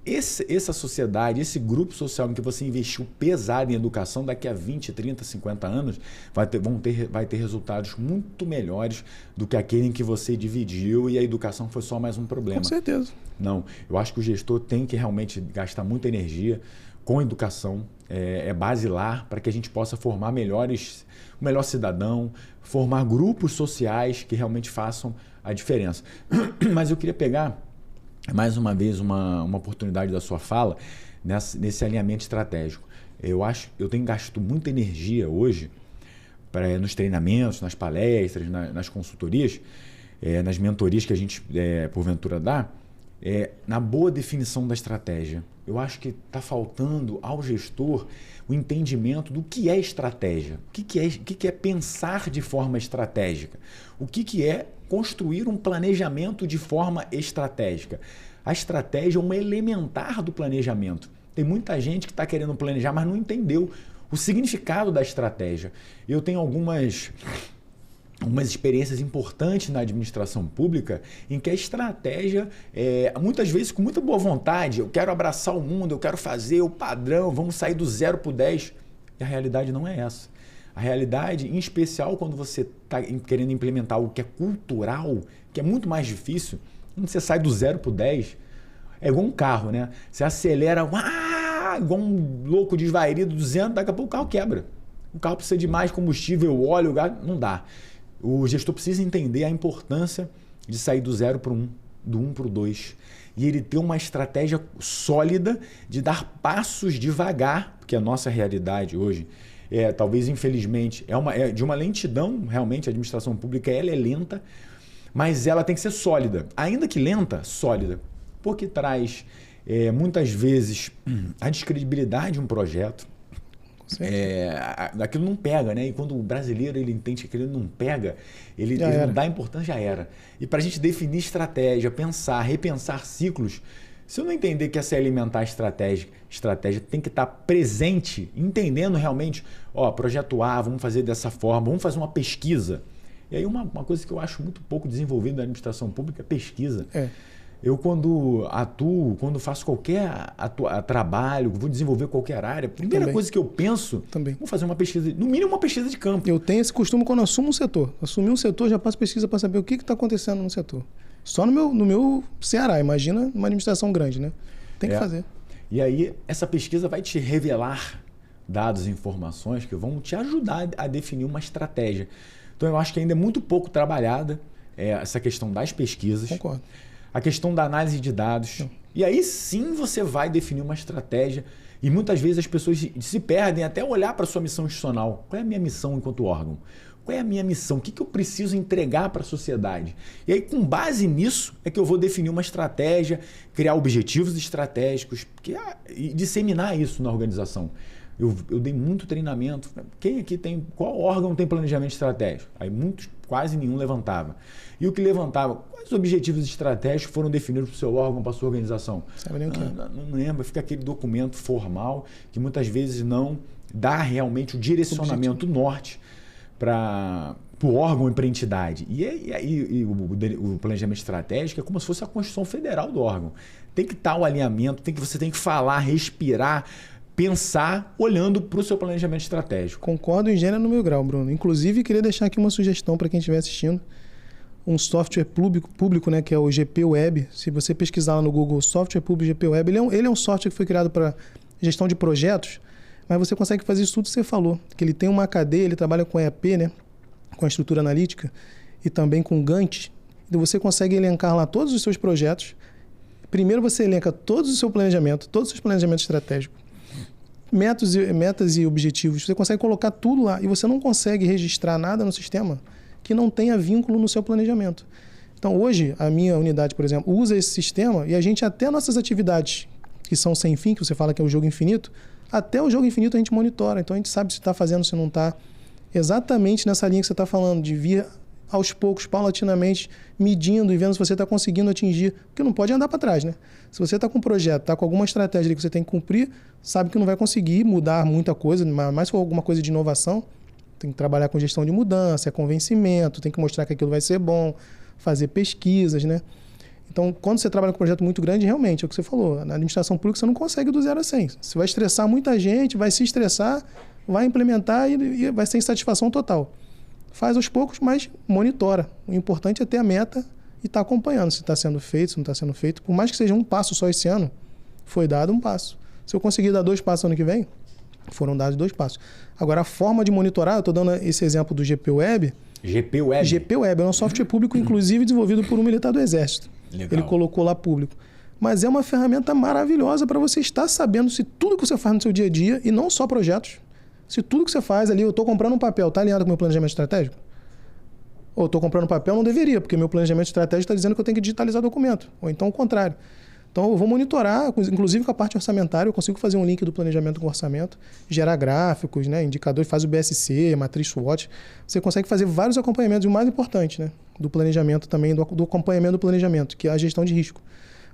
essa sociedade, esse grupo social em que você investiu pesado em educação, daqui a 20, 30, 50 anos, vai ter resultados muito melhores do que aquele em que você dividiu e a educação foi só mais um problema. Com certeza. Não, eu acho que o gestor tem que realmente gastar muita energia com educação, basilar para que a gente possa formar o melhor cidadão, formar grupos sociais que realmente façam a diferença. Mas eu queria pegar mais uma vez uma oportunidade da sua fala nesse alinhamento estratégico. Eu tenho gasto muita energia hoje nos treinamentos, nas palestras, nas consultorias, nas mentorias que a gente porventura dá, na boa definição da estratégia. Eu acho que está faltando ao gestor o entendimento do que é estratégia, o que é pensar de forma estratégica, o que é construir um planejamento de forma estratégica. A estratégia é um elementar do planejamento. Tem muita gente que está querendo planejar, mas não entendeu o significado da estratégia. Eu tenho algumas experiências importantes na administração pública em que a estratégia, muitas vezes com muita boa vontade, eu quero abraçar o mundo, eu quero fazer o padrão, vamos sair do 0 para o 10. E a realidade não é essa. A realidade, em especial quando você está querendo implementar algo que é cultural, que é muito mais difícil, quando você sai do 0 para o 10, é igual um carro, né? Você acelera, igual um louco desvairido, 200, daqui a pouco o carro quebra. O carro precisa de mais combustível, óleo, gás, não dá. O gestor precisa entender a importância de sair do 0 para o 1, do 1 para o 2. E ele ter uma estratégia sólida de dar passos devagar, porque a nossa realidade hoje, talvez infelizmente, é de uma lentidão, realmente a administração pública ela é lenta, mas ela tem que ser sólida. Ainda que lenta, sólida. Porque traz, muitas vezes, a descredibilidade de um projeto. Aquilo não pega, né? E quando o brasileiro ele entende que aquilo não pega, ele não dá importância, já era. E para a gente definir estratégia, pensar, repensar ciclos, se eu não entender que essa é alimentar estratégia tem que estar presente, entendendo realmente, projeto A, vamos fazer dessa forma, vamos fazer uma pesquisa. E aí uma coisa que eu acho muito pouco desenvolvida na administração pública é pesquisa. Eu quando atuo, quando faço qualquer trabalho, vou desenvolver qualquer área, a primeira coisa que eu penso, vou fazer uma pesquisa, no mínimo uma pesquisa de campo. Eu tenho esse costume quando eu assumo um setor. Assumir um setor, já faço pesquisa para saber o que está acontecendo no setor. Só no meu Ceará, imagina uma administração grande, né? Tem que fazer. E aí essa pesquisa vai te revelar dados e informações que vão te ajudar a definir uma estratégia. Então eu acho que ainda é muito pouco trabalhada essa questão das pesquisas. Concordo. A questão da análise de dados. E aí sim você vai definir uma estratégia. E muitas vezes as pessoas se perdem até olhar para a sua missão institucional. Qual é a minha missão enquanto órgão? Qual é a minha missão? O que eu preciso entregar para a sociedade? E aí, com base nisso, é que eu vou definir uma estratégia, criar objetivos estratégicos e disseminar isso na organização. Eu dei muito treinamento. Qual órgão tem planejamento estratégico? Aí quase nenhum levantava. E o que levantava, quais objetivos estratégicos foram definidos para o seu órgão, para a sua organização? Sabe nem o que é. Não lembra, fica aquele documento formal que muitas vezes não dá realmente o direcionamento norte para o órgão e para a entidade. E o planejamento estratégico é como se fosse a Constituição Federal do órgão. Tem que estar o alinhamento, você tem que falar, respirar, pensar olhando para o seu planejamento estratégico. Concordo em gênero no meu grau, Bruno. Inclusive, queria deixar aqui uma sugestão para quem estiver assistindo. Um software público, né, que é o GP Web. Se você pesquisar lá no Google software público GP Web, ele é um software que foi criado para gestão de projetos, mas você consegue fazer isso tudo que você falou. Que ele tem uma cadeia, ele trabalha com EAP, né, com a estrutura analítica, e também com Gantt. Então você consegue elencar lá todos os seus projetos. Primeiro você elenca todo o seu planejamento, todos os seus planejamentos estratégicos, metas e objetivos. Você consegue colocar tudo lá e você não consegue registrar nada no sistema que não tenha vínculo no seu planejamento. Então, hoje, a minha unidade, por exemplo, usa esse sistema e a gente, até nossas atividades que são sem fim, que você fala que é o jogo infinito, até o jogo infinito a gente monitora. Então, a gente sabe se está fazendo, se não está. Exatamente nessa linha que você está falando, de vir aos poucos, paulatinamente, medindo e vendo se você está conseguindo atingir. Porque não pode andar para trás, né? Se você está com um projeto, está com alguma estratégia ali que você tem que cumprir, sabe que não vai conseguir mudar muita coisa, mas se for alguma coisa de inovação, tem que trabalhar com gestão de mudança, convencimento, tem que mostrar que aquilo vai ser bom, fazer pesquisas, né? Então, quando você trabalha com um projeto muito grande, realmente, é o que você falou, na administração pública você não consegue do 0 a 100. Você vai estressar muita gente, vai se estressar, vai implementar e vai ser insatisfação total. Faz aos poucos, mas monitora. O importante é ter a meta e estar acompanhando se está sendo feito, se não está sendo feito. Por mais que seja um passo só esse ano, foi dado um passo. Se eu conseguir dar 2 passos ano que vem, foram dados 2 passos. Agora, a forma de monitorar, eu estou dando esse exemplo do GP Web. GP Web? GP Web é um software público, inclusive, desenvolvido por um militar do Exército. Legal. Ele colocou lá público. Mas é uma ferramenta maravilhosa para você estar sabendo se tudo que você faz no seu dia a dia, e não só projetos, se tudo que você faz ali, eu estou comprando um papel, está alinhado com o meu planejamento estratégico? Ou eu estou comprando um papel, não deveria, porque meu planejamento estratégico está dizendo que eu tenho que digitalizar documento. Ou então o contrário. Então eu vou monitorar, inclusive com a parte orçamentária, eu consigo fazer um link do planejamento com o orçamento, gerar gráficos, né, indicadores, faz o BSC, matriz SWOT. Você consegue fazer vários acompanhamentos, e o mais importante, né, do planejamento também, do acompanhamento do planejamento, que é a gestão de risco.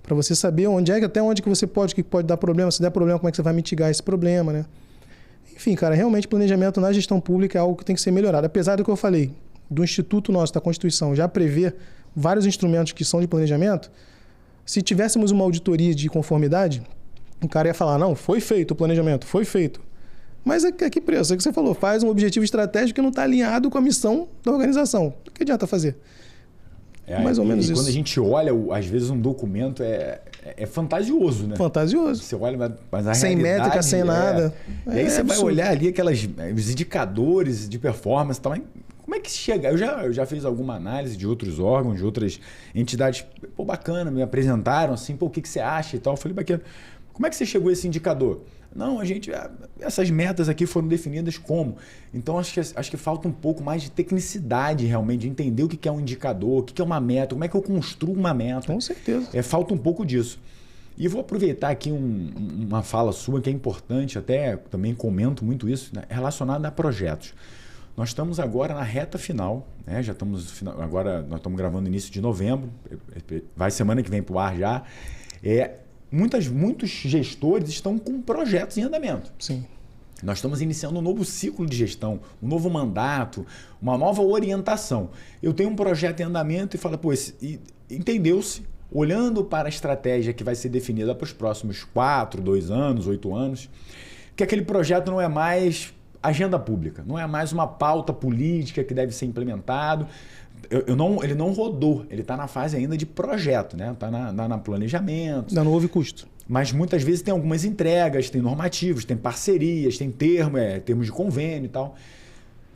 Para você saber até onde que você pode, que pode dar problema, se der problema, como é que você vai mitigar esse problema, né? Enfim, cara, realmente planejamento na gestão pública é algo que tem que ser melhorado. Apesar do que eu falei, do Instituto nosso, da Constituição, já prevê vários instrumentos que são de planejamento. Se tivéssemos uma auditoria de conformidade, o cara ia falar, não, foi feito o planejamento, foi feito. Mas a que preço? É o que você falou, faz um objetivo estratégico que não está alinhado com a missão da organização. O que adianta fazer? Mais ou menos isso. Quando a gente olha, às vezes um documento é fantasioso, né? Fantasioso. Você olha, mas a sem métrica, sem nada. E aí você vai olhar ali os indicadores de performance e tal. Como é que chega? Eu já fiz alguma análise de outros órgãos, de outras entidades. Pô, bacana, me apresentaram assim, pô, o que você acha e tal. Eu falei, bacana. Como é que você chegou a esse indicador? Não, essas metas aqui foram definidas como? Então, acho que falta um pouco mais de tecnicidade realmente, de entender o que é um indicador, o que é uma meta, como é que eu construo uma meta. Com certeza. Falta um pouco disso. E vou aproveitar aqui uma fala sua que é importante, até também comento muito isso, né, relacionada a projetos. Nós estamos agora na reta final, né? Agora nós estamos gravando no início de novembro, vai semana que vem para o ar já. Muitos gestores estão com projetos em andamento. Sim. Nós estamos iniciando um novo ciclo de gestão, um novo mandato, uma nova orientação. Eu tenho um projeto em andamento e falo, entendeu-se, olhando para a estratégia que vai ser definida para os próximos 4, 2 anos, 8 anos, que aquele projeto não é mais agenda pública, não é mais uma pauta política que deve ser implementado. Ele não rodou, ele está na fase ainda de projeto, né? Está na planejamento. Ainda não houve custo. Mas muitas vezes tem algumas entregas, tem normativos, tem parcerias, tem termos de convênio e tal.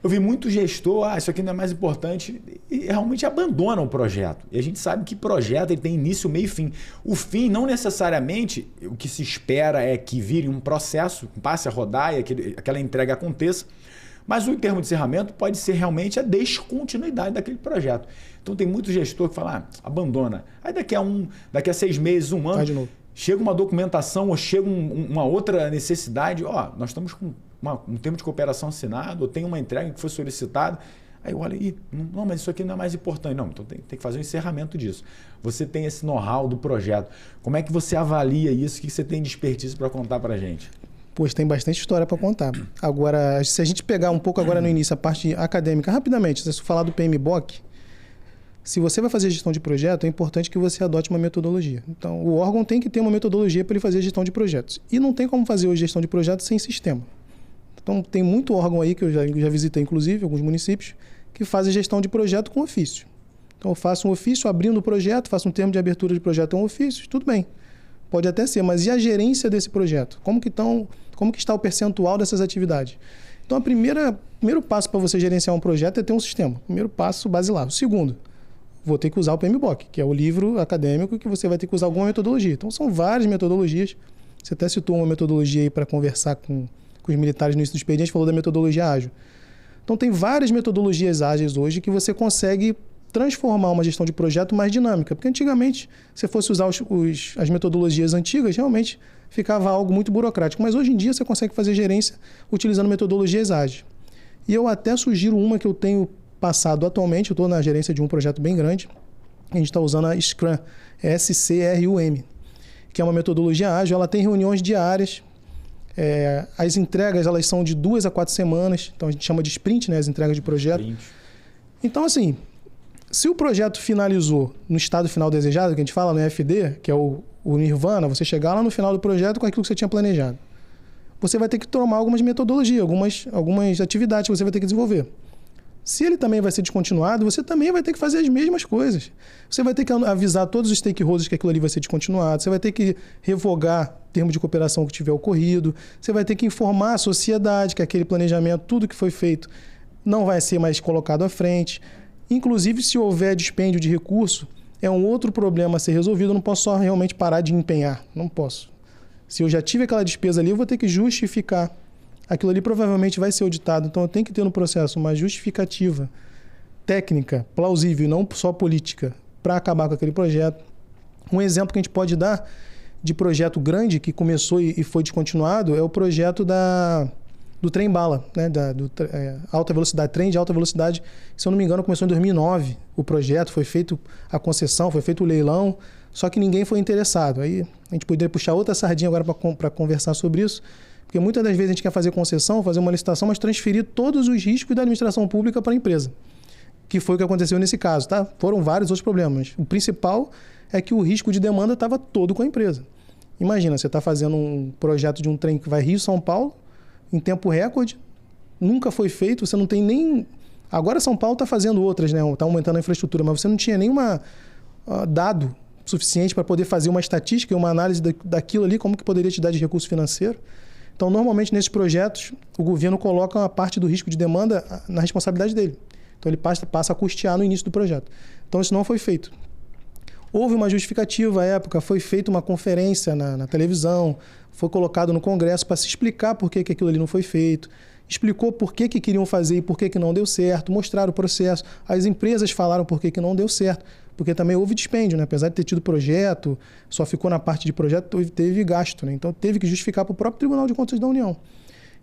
Eu vi muito gestor, isso aqui não é mais importante, e realmente abandona o projeto. E a gente sabe que projeto ele tem início, meio e fim. O fim, não necessariamente, o que se espera é que vire um processo, passe a rodar e aquela entrega aconteça, mas o termo de encerramento pode ser realmente a descontinuidade daquele projeto. Então tem muito gestor que fala, abandona. Aí daqui a 6 meses, 1 ano, de novo. Chega uma documentação ou chega uma outra necessidade, nós estamos com um termo de cooperação assinado, ou tem uma entrega que foi solicitada, aí olha aí, não, mas isso aqui não é mais importante. Não, então tem que fazer um encerramento disso. Você tem esse know-how do projeto. Como é que você avalia isso? O que você tem de expertise para contar para a gente? Pois tem bastante história para contar. Agora, se a gente pegar um pouco agora no início a parte acadêmica, rapidamente, se eu falar do PMBOK, se você vai fazer gestão de projeto, é importante que você adote uma metodologia. Então, o órgão tem que ter uma metodologia para ele fazer gestão de projetos. E não tem como fazer hoje gestão de projetos sem sistema. Então, tem muito órgão aí que eu já visitei, inclusive, alguns municípios, que fazem gestão de projeto com ofício. Então, eu faço um ofício abrindo o projeto, faço um termo de abertura de projeto, um ofício, tudo bem. Pode até ser, mas e a gerência desse projeto? Como que está o percentual dessas atividades? Então, o primeiro passo para você gerenciar um projeto é ter um sistema. Primeiro passo basilar. O segundo, vou ter que usar o PMBOK, que é o livro acadêmico que você vai ter que usar alguma metodologia. Então, são várias metodologias. Você até citou uma metodologia aí para conversar com os militares no início do expediente, falou da metodologia ágil. Então, tem várias metodologias ágeis hoje que você consegue transformar uma gestão de projeto mais dinâmica. Porque antigamente, se fosse usar as metodologias antigas, realmente ficava algo muito burocrático. Mas hoje em dia você consegue fazer gerência utilizando metodologias ágeis. E eu até sugiro uma que eu tenho passado atualmente, eu estou na gerência de um projeto bem grande, a gente está usando a Scrum, SCRUM, que é uma metodologia ágil, ela tem reuniões diárias, as entregas elas são de 2 a 4 semanas, então a gente chama de sprint, né, as entregas de projeto. Sprint. Então, assim, se o projeto finalizou no estado final desejado, que a gente fala no EFD, que é o Nirvana, você chegar lá no final do projeto com aquilo que você tinha planejado, você vai ter que tomar algumas metodologias, algumas atividades que você vai ter que desenvolver. Se ele também vai ser descontinuado, você também vai ter que fazer as mesmas coisas. Você vai ter que avisar todos os stakeholders que aquilo ali vai ser descontinuado, você vai ter que revogar termo de cooperação que tiver ocorrido, você vai ter que informar a sociedade que aquele planejamento, tudo que foi feito, não vai ser mais colocado à frente. Inclusive, se houver dispêndio de recurso, é um outro problema a ser resolvido, eu não posso só realmente parar de empenhar, não posso. Se eu já tive aquela despesa ali, eu vou ter que justificar. Aquilo ali provavelmente vai ser auditado, então eu tenho que ter no processo uma justificativa técnica, plausível, não só política, para acabar com aquele projeto. Um exemplo que a gente pode dar de projeto grande que começou e foi descontinuado é o projeto do trem-bala, né? Alta velocidade, trem de alta velocidade, se eu não me engano começou em 2009 o projeto, foi feito a concessão, foi feito o leilão, só que ninguém foi interessado. Aí a gente poderia puxar outra sardinha agora para conversar sobre isso, porque muitas das vezes a gente quer fazer concessão, fazer uma licitação, mas transferir todos os riscos da administração pública para a empresa, que foi o que aconteceu nesse caso, tá? Foram vários outros problemas. O principal é que o risco de demanda estava todo com a empresa. Imagina, você está fazendo um projeto de um trem que vai Rio-São Paulo, em tempo recorde, nunca foi feito, você não tem nem... Agora São Paulo está fazendo outras, né? Está aumentando a infraestrutura, mas você não tinha nenhuma dado suficiente para poder fazer uma estatística e uma análise daquilo ali, como que poderia te dar de recurso financeiro. Então, normalmente, nesses projetos, o governo coloca uma parte do risco de demanda na responsabilidade dele. Então, ele passa a custear no início do projeto. Então, isso não foi feito. Houve uma justificativa à época, foi feita uma conferência na televisão, foi colocado no Congresso para se explicar por que aquilo ali não foi feito, explicou por que queriam fazer e por que não deu certo, mostraram o processo, as empresas falaram por que não deu certo, porque também houve dispêndio, né? Apesar de ter tido projeto, só ficou na parte de projeto, teve gasto, né? Então teve que justificar para o próprio Tribunal de Contas da União.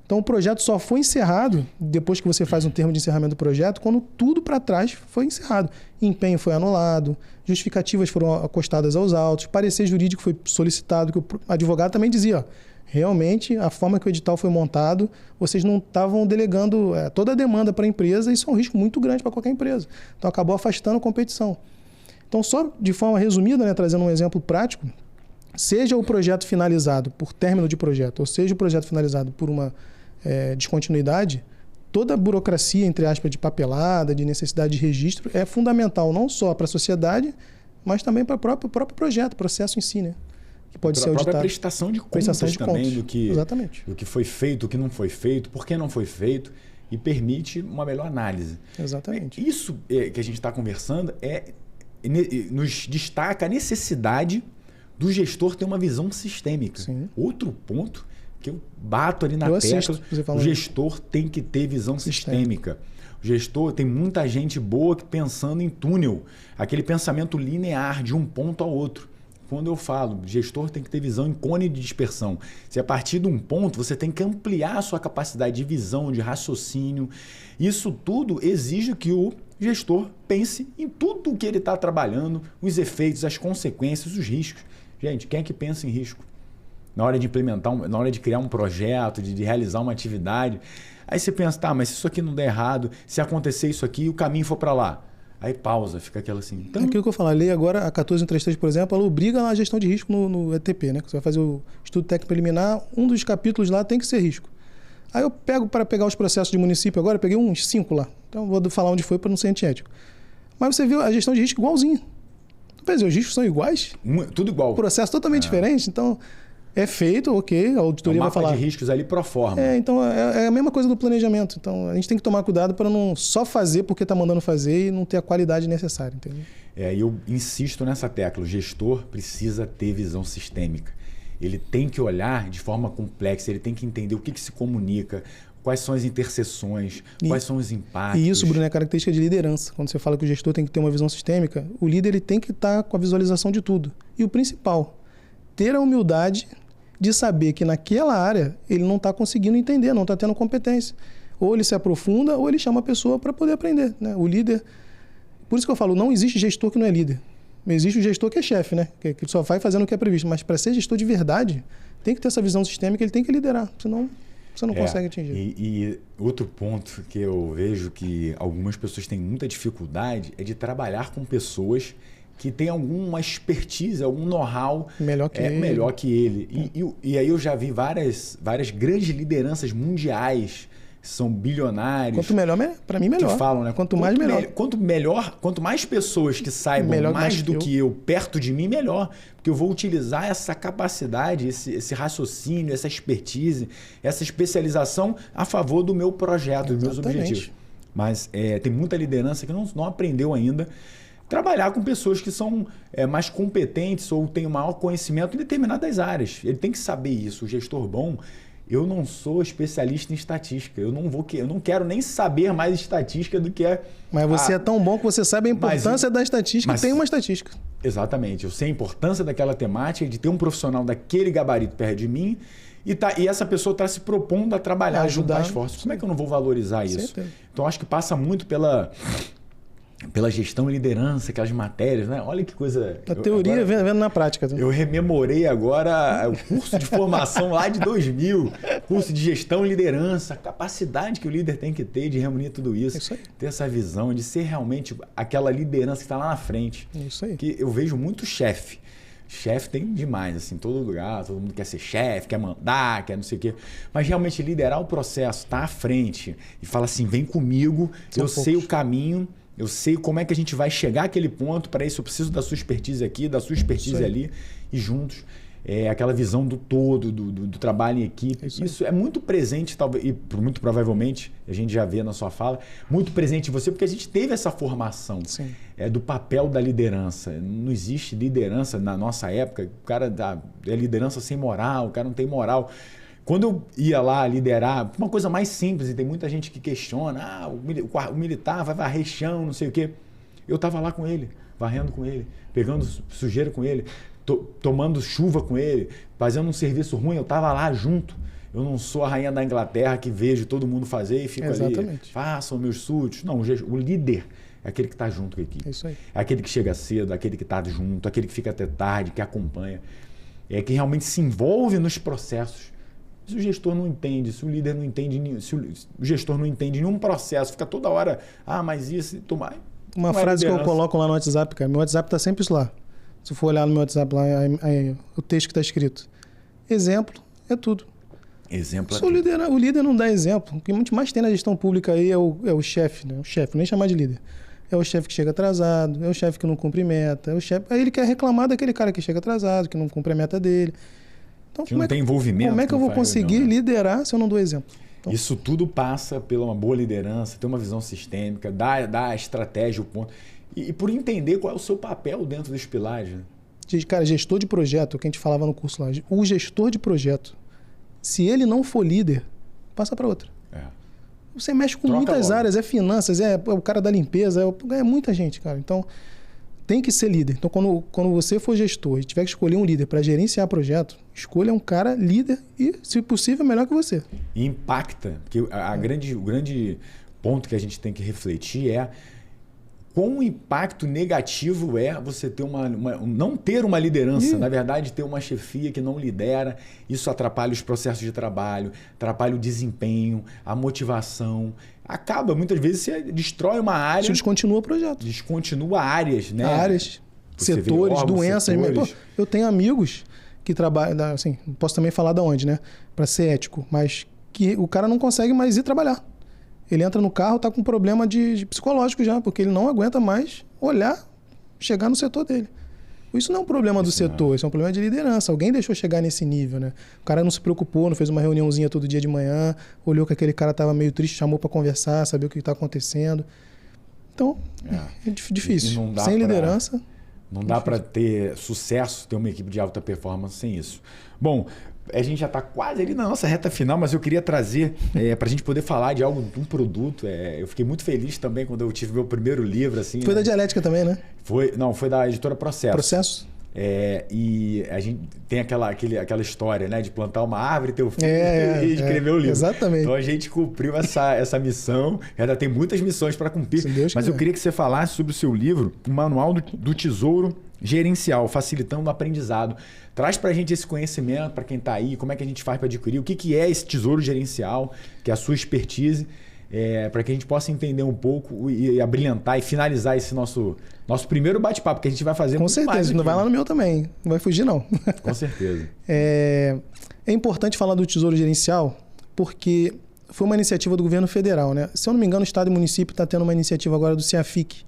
Então o projeto só foi encerrado, depois que você faz um termo de encerramento do projeto, quando tudo para trás foi encerrado. Empenho foi anulado, justificativas foram acostadas aos autos, parecer jurídico foi solicitado, que o advogado também dizia, ó, realmente a forma que o edital foi montado, vocês não estavam delegando toda a demanda para a empresa, e isso é um risco muito grande para qualquer empresa. Então acabou afastando a competição. Então só de forma resumida, né, trazendo um exemplo prático, seja o projeto finalizado por término de projeto, ou seja o projeto finalizado por uma descontinuidade, toda a burocracia, entre aspas, de papelada, de necessidade de registro, é fundamental não só para a sociedade, mas também para o próprio projeto, processo em si, né? Que pode ser auditado. A própria prestação de contas também do que foi feito, do que não foi feito, por que não foi feito, e permite uma melhor análise. Exatamente. Isso que a gente está conversando nos destaca a necessidade do gestor ter uma visão sistêmica. Sim. Outro ponto que eu bato ali na tecla, o gestor tem que ter visão sistêmica. O gestor, tem muita gente boa pensando em túnel, aquele pensamento linear de um ponto ao outro. Quando eu falo, o gestor tem que ter visão em cone de dispersão. Se a partir de um ponto, você tem que ampliar a sua capacidade de visão, de raciocínio. Isso tudo exige que o gestor pense em tudo o que ele está trabalhando, os efeitos, as consequências, os riscos. Gente, quem é que pensa em risco? Na hora de implementar, na hora de criar um projeto, de realizar uma atividade. Aí você pensa, tá, mas se isso aqui não der errado, se acontecer isso aqui e o caminho for para lá. Aí pausa, fica aquela assim. Então... Aquilo que eu falo, a lei agora, a 1433, por exemplo, ela obriga a gestão de risco no ETP, né? Você vai fazer o estudo técnico preliminar, um dos capítulos lá tem que ser risco. Aí eu pego para pegar os processos de município agora, eu peguei uns 5 lá. Então vou falar onde foi para não ser antiético. Mas você viu a gestão de risco igualzinha. Quer dizer, os riscos são iguais. Tudo igual. O processo totalmente diferente. Então, é feito, ok, a auditoria vai falar. Mapa de riscos ali pro forma. Então é a mesma coisa do planejamento. Então, a gente tem que tomar cuidado para não só fazer porque está mandando fazer e não ter a qualidade necessária, entendeu? E eu insisto nessa tecla. O gestor precisa ter visão sistêmica. Ele tem que olhar de forma complexa, ele tem que entender o que se comunica, quais são as interseções, quais são os impactos. E isso, Bruno, é característica de liderança. Quando você fala que o gestor tem que ter uma visão sistêmica, o líder ele tem que estar com a visualização de tudo. E o principal, ter a humildade de saber que naquela área ele não está conseguindo entender, não está tendo competência. Ou ele se aprofunda, ou ele chama a pessoa para poder aprender, né? O líder... Por isso que eu falo, não existe gestor que não é líder. Existe o gestor que é chefe, né? Que só vai fazendo o que é previsto. Mas para ser gestor de verdade, tem que ter essa visão sistêmica, ele tem que liderar. Senão, você não consegue atingir. E outro ponto que eu vejo que algumas pessoas têm muita dificuldade é de trabalhar com pessoas que têm alguma expertise, algum know-how melhor que ele. E aí eu já vi várias grandes lideranças mundiais, são bilionários. Quanto melhor, para mim, melhor. Que falam, né? Quanto mais, melhor. Quanto mais pessoas que saibam mais do que eu perto de mim, melhor. Porque eu vou utilizar essa capacidade, esse raciocínio, essa expertise, essa especialização a favor do meu projeto, dos meus objetivos. Mas tem muita liderança que não aprendeu ainda trabalhar com pessoas que são mais competentes ou têm um maior conhecimento em determinadas áreas. Ele tem que saber isso. O gestor bom... Eu não sou especialista em estatística. Eu não quero nem saber mais estatística do que é... Mas você é tão bom que você sabe a importância da estatística e tem uma estatística. Exatamente. Eu sei a importância daquela temática, de ter um profissional daquele gabarito perto de mim e essa pessoa está se propondo a trabalhar, ajudar esforços. Como é que eu não vou valorizar isso? Certeza. Então, acho que passa muito pela gestão e liderança, aquelas matérias, né? Olha que coisa... A teoria vendo na prática. Eu rememorei agora o curso de formação lá de 2000, curso de gestão e liderança, a capacidade que o líder tem que ter de reunir tudo isso aí. Ter essa visão de ser realmente aquela liderança que está lá na frente. Isso aí. Que eu vejo muito chefe. Chefe tem demais, assim, em todo lugar, todo mundo quer ser chefe, quer mandar, quer não sei o quê. Mas realmente liderar o processo, estar à frente e falar assim, vem comigo, sei o caminho, eu sei como é que a gente vai chegar àquele ponto, para isso eu preciso da sua expertise aqui, da sua expertise ali, e juntos, aquela visão do todo, do trabalho em equipe. Isso é muito presente, talvez, e muito provavelmente, a gente já vê na sua fala, muito presente em você, porque a gente teve essa formação do papel da liderança. Não existe liderança na nossa época, o cara é liderança sem moral, o cara não tem moral. Quando eu ia lá liderar, uma coisa mais simples, e tem muita gente que questiona, o militar vai varrer chão, não sei o quê. Eu estava lá com ele, varrendo com ele, pegando sujeira com ele, tomando chuva com ele, fazendo um serviço ruim, eu estava lá junto. Eu não sou a rainha da Inglaterra que vejo todo mundo fazer e fico ali, façam meus súditos. Não, o líder é aquele que está junto com a equipe. Isso aí. É aquele que chega cedo, aquele que está junto, aquele que fica até tarde, que acompanha. É que realmente se envolve nos processos. Se o gestor não entende, se o líder não entende, se o gestor não entende nenhum processo, fica toda hora, mas isso, tomar. Uma frase que eu coloco lá no WhatsApp, cara, meu WhatsApp está sempre isso lá. Se for olhar no meu WhatsApp lá, o texto que está escrito. Exemplo é tudo. Exemplo é tudo. O líder não dá exemplo. O que muito mais tem na gestão pública aí é o chefe, né? O chefe, nem chamar de líder. É o chefe que chega atrasado, é o chefe que não cumpre meta, é o chefe. Aí ele quer reclamar daquele cara que chega atrasado, que não cumpre a meta dele. Então, que não tem envolvimento. Como é que eu vou conseguir liderar se eu não dou exemplo? Então, isso tudo passa pela uma boa liderança, ter uma visão sistêmica, dar a estratégia, o ponto. E por entender qual é o seu papel dentro dos pilares. Né? Cara, gestor de projeto, que a gente falava no curso lá, o gestor de projeto, se ele não for líder, passa para outra. Você mexe com muitas áreas, é finanças, é o cara da limpeza, é muita gente, cara. Então, tem que ser líder. Então, quando você for gestor e tiver que escolher um líder para gerenciar projeto, escolha um cara líder e, se possível, melhor que você. E impacta. Porque o grande ponto que a gente tem que refletir é quão impacto negativo é você ter não ter uma liderança. Na verdade, ter uma chefia que não lidera. Isso atrapalha os processos de trabalho, atrapalha o desempenho, a motivação. Acaba, muitas vezes, você destrói uma área. Isso descontinua o projeto. Descontinua áreas, né? Áreas, setores, doenças. Pô, eu tenho amigos que trabalham, assim, posso também falar de onde, né? Para ser ético, mas que o cara não consegue mais ir trabalhar. Ele entra no carro, tá com problema de psicológico já, porque ele não aguenta mais chegar no setor dele. Isso não é um problema do setor, isso é um problema de liderança. Alguém deixou chegar nesse nível, né? O cara não se preocupou, não fez uma reuniãozinha todo dia de manhã, olhou que aquele cara estava meio triste, chamou para conversar, saber o que está acontecendo. Então, é difícil. Sem liderança... Não dá para ter sucesso, ter uma equipe de alta performance sem isso. Bom, a gente já está quase ali na nossa reta final, mas eu queria trazer para a gente poder falar de algo, de um produto. Eu fiquei muito feliz também quando eu tive meu primeiro livro. Assim, foi da Dialética também, né? Foi da editora Processo. Processo? E a gente tem aquela história, né? De plantar uma árvore, ter o filho e escrever o livro. Exatamente. Então a gente cumpriu essa missão. Ainda tem muitas missões para cumprir. Mas eu queria que você falasse sobre o seu livro, o Manual do Tesouro Gerencial, facilitando o aprendizado. Traz para a gente esse conhecimento, para quem está aí, como é que a gente faz para adquirir, o que é esse tesouro gerencial, que é a sua expertise, para que a gente possa entender um pouco e abrilhantar e finalizar esse nosso primeiro bate-papo, que a gente vai fazer com certeza, não vai lá no meu também, não vai fugir não. Com certeza. É importante falar do Tesouro Gerencial, porque foi uma iniciativa do governo federal, né? Se eu não me engano, o Estado e o município está tendo uma iniciativa agora do CIAFIC.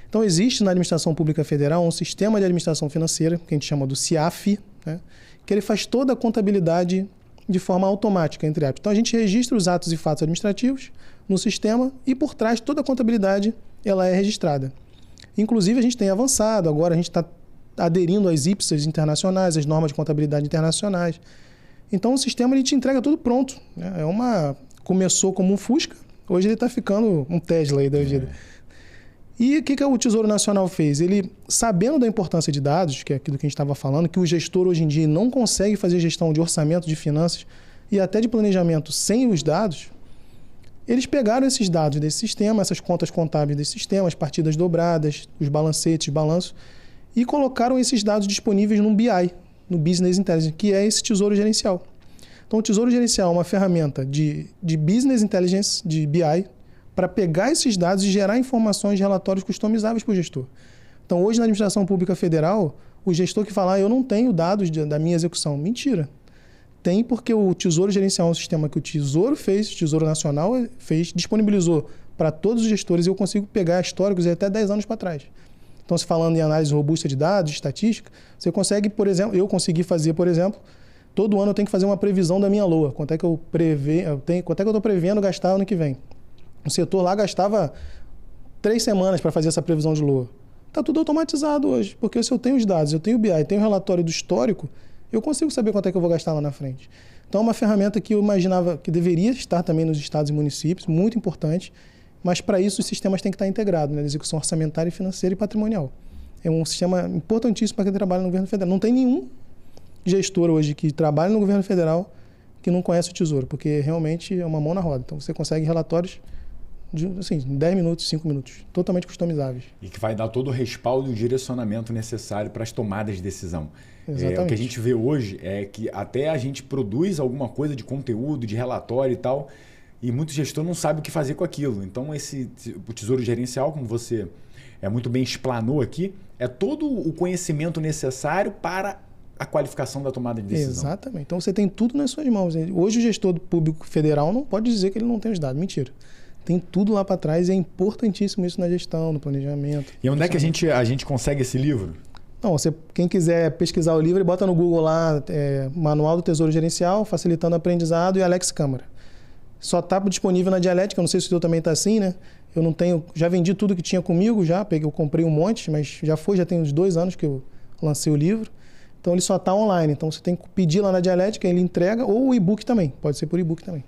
Então, existe na administração pública federal um sistema de administração financeira, que a gente chama do CIAF, né? Que ele faz toda a contabilidade de forma automática, entre aspas. Então, a gente registra os atos e fatos administrativos no sistema e, por trás, toda a contabilidade ela é registrada. Inclusive, a gente tem avançado, agora a gente está aderindo às IPSAs internacionais, às normas de contabilidade internacionais. Então, o sistema ele te entrega tudo pronto, né? Começou como um Fusca, hoje ele está ficando um Tesla aí da vida. E o que o Tesouro Nacional fez? Ele, sabendo da importância de dados, que é aquilo que a gente estava falando, que o gestor hoje em dia não consegue fazer gestão de orçamento, de finanças e até de planejamento sem os dados, eles pegaram esses dados desse sistema, essas contas contábeis desse sistema, as partidas dobradas, os balancetes, balanços, e colocaram esses dados disponíveis no BI, no Business Intelligence, que é esse tesouro gerencial. Então, o tesouro gerencial é uma ferramenta de Business Intelligence, de BI, para pegar esses dados e gerar informações de relatórios customizáveis para o gestor. Então, hoje na administração pública federal, o gestor que fala, eu não tenho dados da minha execução. Mentira. Tem porque o Tesouro Gerencial é um sistema que o Tesouro fez, o Tesouro Nacional fez, disponibilizou para todos os gestores e eu consigo pegar históricos de até 10 anos para trás. Então, se falando em análise robusta de dados, de estatística, você consegue, por exemplo, eu consegui fazer, por exemplo, todo ano eu tenho que fazer uma previsão da minha LOA. Quanto é que eu estou prevendo gastar ano que vem? O setor lá gastava 3 semanas para fazer essa previsão de LOA. Está tudo automatizado hoje, porque se eu tenho os dados, eu tenho o BI, tenho o relatório do histórico, eu consigo saber quanto é que eu vou gastar lá na frente. Então, é uma ferramenta que eu imaginava que deveria estar também nos estados e municípios, muito importante, mas para isso os sistemas têm que estar integrados, né? Execução orçamentária, financeira e patrimonial. É um sistema importantíssimo para quem trabalha no governo federal. Não tem nenhum gestor hoje que trabalha no governo federal que não conhece o Tesouro, porque realmente é uma mão na roda. Então, você consegue relatórios de 10 minutos, 5 minutos, totalmente customizáveis. E que vai dar todo o respaldo e o direcionamento necessário para as tomadas de decisão. Exatamente. O que a gente vê hoje é que até a gente produz alguma coisa de conteúdo, de relatório e tal, e muito gestor não sabe o que fazer com aquilo. Então, o Tesouro Gerencial, como você muito bem explanou aqui, é todo o conhecimento necessário para a qualificação da tomada de decisão. Exatamente. Então, você tem tudo nas suas mãos. Hoje, o gestor público federal não pode dizer que ele não tem os dados. Mentira. Tem tudo lá para trás e é importantíssimo isso na gestão, no planejamento. E onde é que a gente consegue esse livro? Não, quem quiser pesquisar o livro, bota no Google lá, Manual do Tesouro Gerencial, Facilitando o Aprendizado e Alex Câmara. Só está disponível na Dialética, não sei se o teu também está assim, né? Eu não tenho, já vendi tudo que tinha comigo, eu comprei um monte, mas já tem uns 2 anos que eu lancei o livro. Então ele só está online, então você tem que pedir lá na Dialética, ele entrega, ou o e-book também, pode ser por e-book também.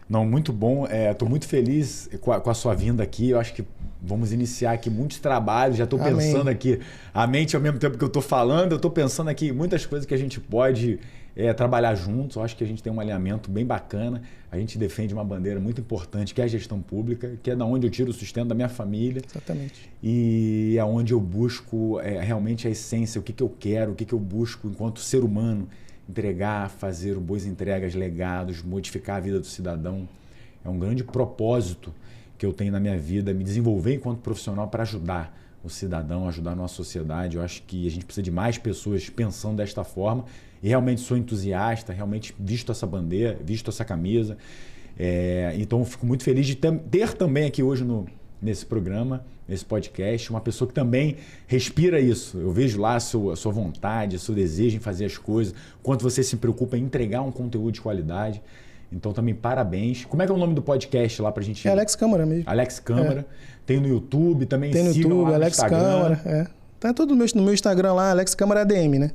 Não, muito bom. Estou muito feliz com a sua vinda aqui. Eu acho que vamos iniciar aqui muitos trabalhos. Já estou pensando aqui, a mente ao mesmo tempo que eu estou falando, eu estou pensando aqui em muitas coisas que a gente pode trabalhar juntos. Eu acho que a gente tem um alinhamento bem bacana. A gente defende uma bandeira muito importante, que é a gestão pública, que é da onde eu tiro o sustento da minha família. Exatamente. E é onde eu busco realmente a essência, o que eu quero, o que eu busco enquanto ser humano. Entregar, fazer boas entregas, legados, modificar a vida do cidadão. É um grande propósito que eu tenho na minha vida, me desenvolver enquanto profissional para ajudar o cidadão, ajudar a nossa sociedade. Eu acho que a gente precisa de mais pessoas pensando desta forma e realmente sou entusiasta, realmente visto essa bandeira, visto essa camisa. Então eu fico muito feliz de ter também aqui hoje nesse programa, nesse podcast, uma pessoa que também respira isso. Eu vejo lá a sua vontade, o seu desejo em fazer as coisas, quanto você se preocupa em entregar um conteúdo de qualidade. Então também parabéns. Como é que é o nome do podcast lá pra gente... É Alex Câmara mesmo. Alex Câmara. Tem no YouTube também. Tem no YouTube, lá no Alex Câmara. Tá tudo no meu Instagram lá, Alex Câmara ADM, né?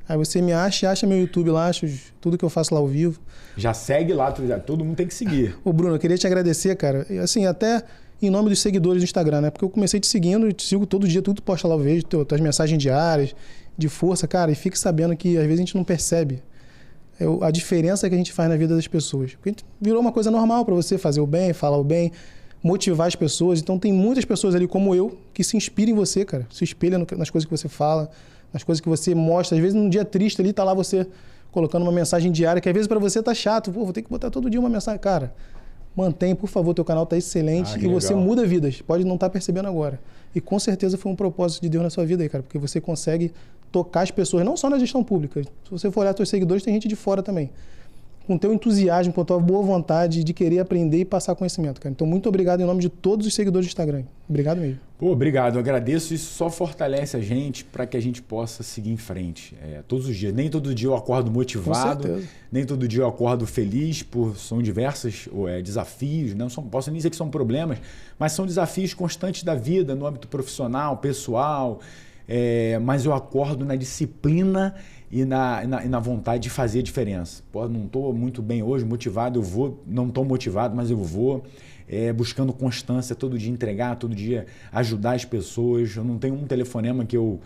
Aí você me acha meu YouTube lá, acha tudo que eu faço lá ao vivo. Já segue lá, todo mundo tem que seguir. Ô Bruno, eu queria te agradecer, cara. Assim, até em nome dos seguidores do Instagram, né? Porque eu comecei te seguindo, te sigo todo dia, tudo posta lá, eu vejo tuas mensagens diárias, de força, cara, e fique sabendo que às vezes a gente não percebe a diferença que a gente faz na vida das pessoas. Porque a gente virou uma coisa normal para você fazer o bem, falar o bem, motivar as pessoas. Então tem muitas pessoas ali como eu que se inspiram em você, cara. Se espelham nas coisas que você fala, nas coisas que você mostra. Às vezes num dia triste ali tá lá você colocando uma mensagem diária que às vezes para você tá chato. Pô, vou ter que botar todo dia uma mensagem. Cara, mantém, por favor, teu canal tá excelente e você muda vidas. Pode não estar percebendo agora. E com certeza foi um propósito de Deus na sua vida aí, cara. Porque você consegue tocar as pessoas, não só na gestão pública. Se você for olhar seus seguidores, tem gente de fora também. Com teu entusiasmo, com a tua boa vontade de querer aprender e passar conhecimento, cara. Então, muito obrigado em nome de todos os seguidores do Instagram. Obrigado mesmo. Pô, obrigado. Eu agradeço. Isso só fortalece a gente para que a gente possa seguir em frente. Todos os dias. Nem todo dia eu acordo motivado. Nem todo dia eu acordo feliz. São diversos desafios. Não posso nem dizer que são problemas, mas são desafios constantes da vida, no âmbito profissional, pessoal. Mas eu acordo na disciplina e na vontade de fazer a diferença. Pô, não estou muito bem hoje, motivado, eu vou. Não estou motivado, mas eu vou. Buscando constância, todo dia entregar, todo dia ajudar as pessoas. Eu não tenho um telefonema que eu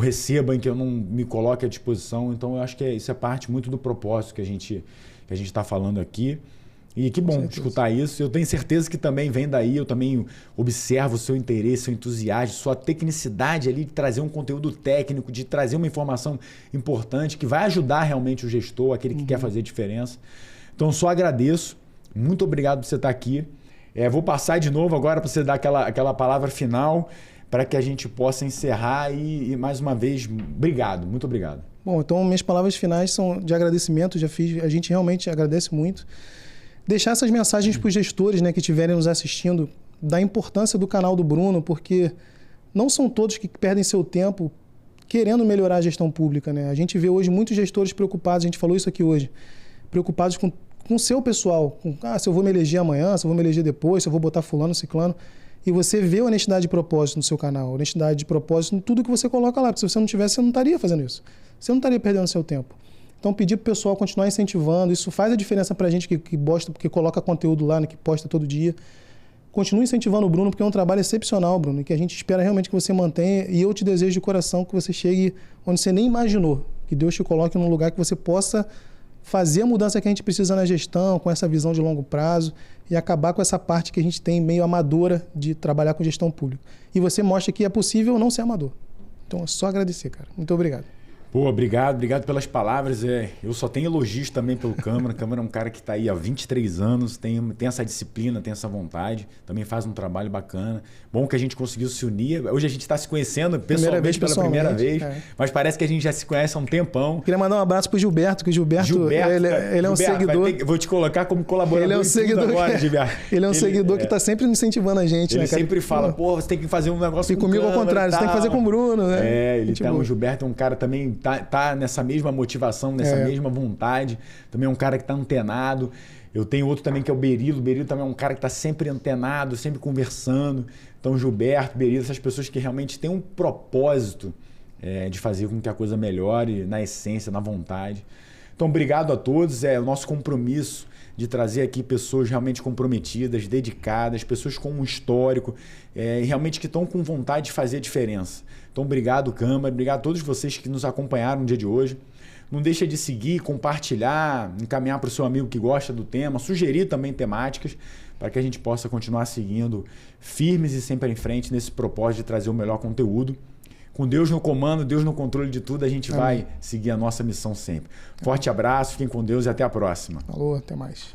receba em que eu não me coloque à disposição. Então, eu acho que isso é parte muito do propósito que a gente está falando aqui. E que bom escutar isso. Eu tenho certeza que também vem daí, eu também observo o seu interesse, seu entusiasmo, sua tecnicidade ali de trazer um conteúdo técnico, de trazer uma informação importante que vai ajudar realmente o gestor, aquele que quer fazer diferença. Então, só agradeço. Muito obrigado por você estar aqui. Vou passar de novo agora para você dar aquela palavra final para que a gente possa encerrar e mais uma vez, obrigado, muito obrigado. Bom, então minhas palavras finais são de agradecimento, a gente realmente agradece muito. Deixar essas mensagens para os gestores, né, que estiverem nos assistindo, da importância do canal do Bruno, porque não são todos que perdem seu tempo querendo melhorar a gestão pública, né? A gente vê hoje muitos gestores preocupados, a gente falou isso aqui hoje, preocupados com o seu pessoal, se eu vou me eleger amanhã, se eu vou me eleger depois, se eu vou botar fulano, ciclano. E você vê a honestidade de propósito no seu canal, honestidade de propósito em tudo que você coloca lá, porque se você não tivesse, você não estaria fazendo isso. Você não estaria perdendo seu tempo. Então, pedir para o pessoal continuar incentivando, isso faz a diferença para a gente que gosta, porque coloca conteúdo lá, né, que posta todo dia. Continue incentivando o Bruno, porque é um trabalho excepcional, Bruno, e que a gente espera realmente que você mantenha. E eu te desejo de coração que você chegue onde você nem imaginou, que Deus te coloque num lugar que você possa fazer a mudança que a gente precisa na gestão, com essa visão de longo prazo e acabar com essa parte que a gente tem meio amadora de trabalhar com gestão pública. E você mostra que é possível não ser amador. Então, é só agradecer, cara. Muito obrigado. Pô, obrigado pelas palavras. Eu só tenho elogios também pelo Câmara. O Câmara é um cara que está aí há 23 anos, tem essa disciplina, tem essa vontade, também faz um trabalho bacana. Bom que a gente conseguiu se unir. Hoje a gente está se conhecendo pessoalmente pela primeira vez, mas parece que a gente já se conhece há um tempão. Queria mandar um abraço pro Gilberto, que o Gilberto ele é um seguidor. Vou te colocar como colaborador. Ele é um seguidor agora, Gilberto. Ele é um seguidor que está sempre incentivando a gente, ele né, cara? Sempre fala, pô, você tem que fazer um negócio e comigo ao contrário, você tem que fazer com o Bruno, né? O Gilberto é um cara também tá nessa mesma motivação, nessa mesma vontade. Também é um cara que está antenado. Eu tenho outro também que é o Berilo. O Berilo também é um cara que está sempre antenado, sempre conversando. Então, Gilberto, Berilo, essas pessoas que realmente têm um propósito de fazer com que a coisa melhore na essência, na vontade. Então, obrigado a todos. É o nosso compromisso de trazer aqui pessoas realmente comprometidas, dedicadas, pessoas com um histórico, realmente que estão com vontade de fazer a diferença. Então, obrigado, Câmara, obrigado a todos vocês que nos acompanharam no dia de hoje. Não deixa de seguir, compartilhar, encaminhar para o seu amigo que gosta do tema, sugerir também temáticas para que a gente possa continuar seguindo firmes e sempre em frente nesse propósito de trazer o melhor conteúdo. Com Deus no comando, Deus no controle de tudo, a gente vai seguir a nossa missão sempre. Forte abraço, fiquem com Deus e até a próxima. Falou, até mais.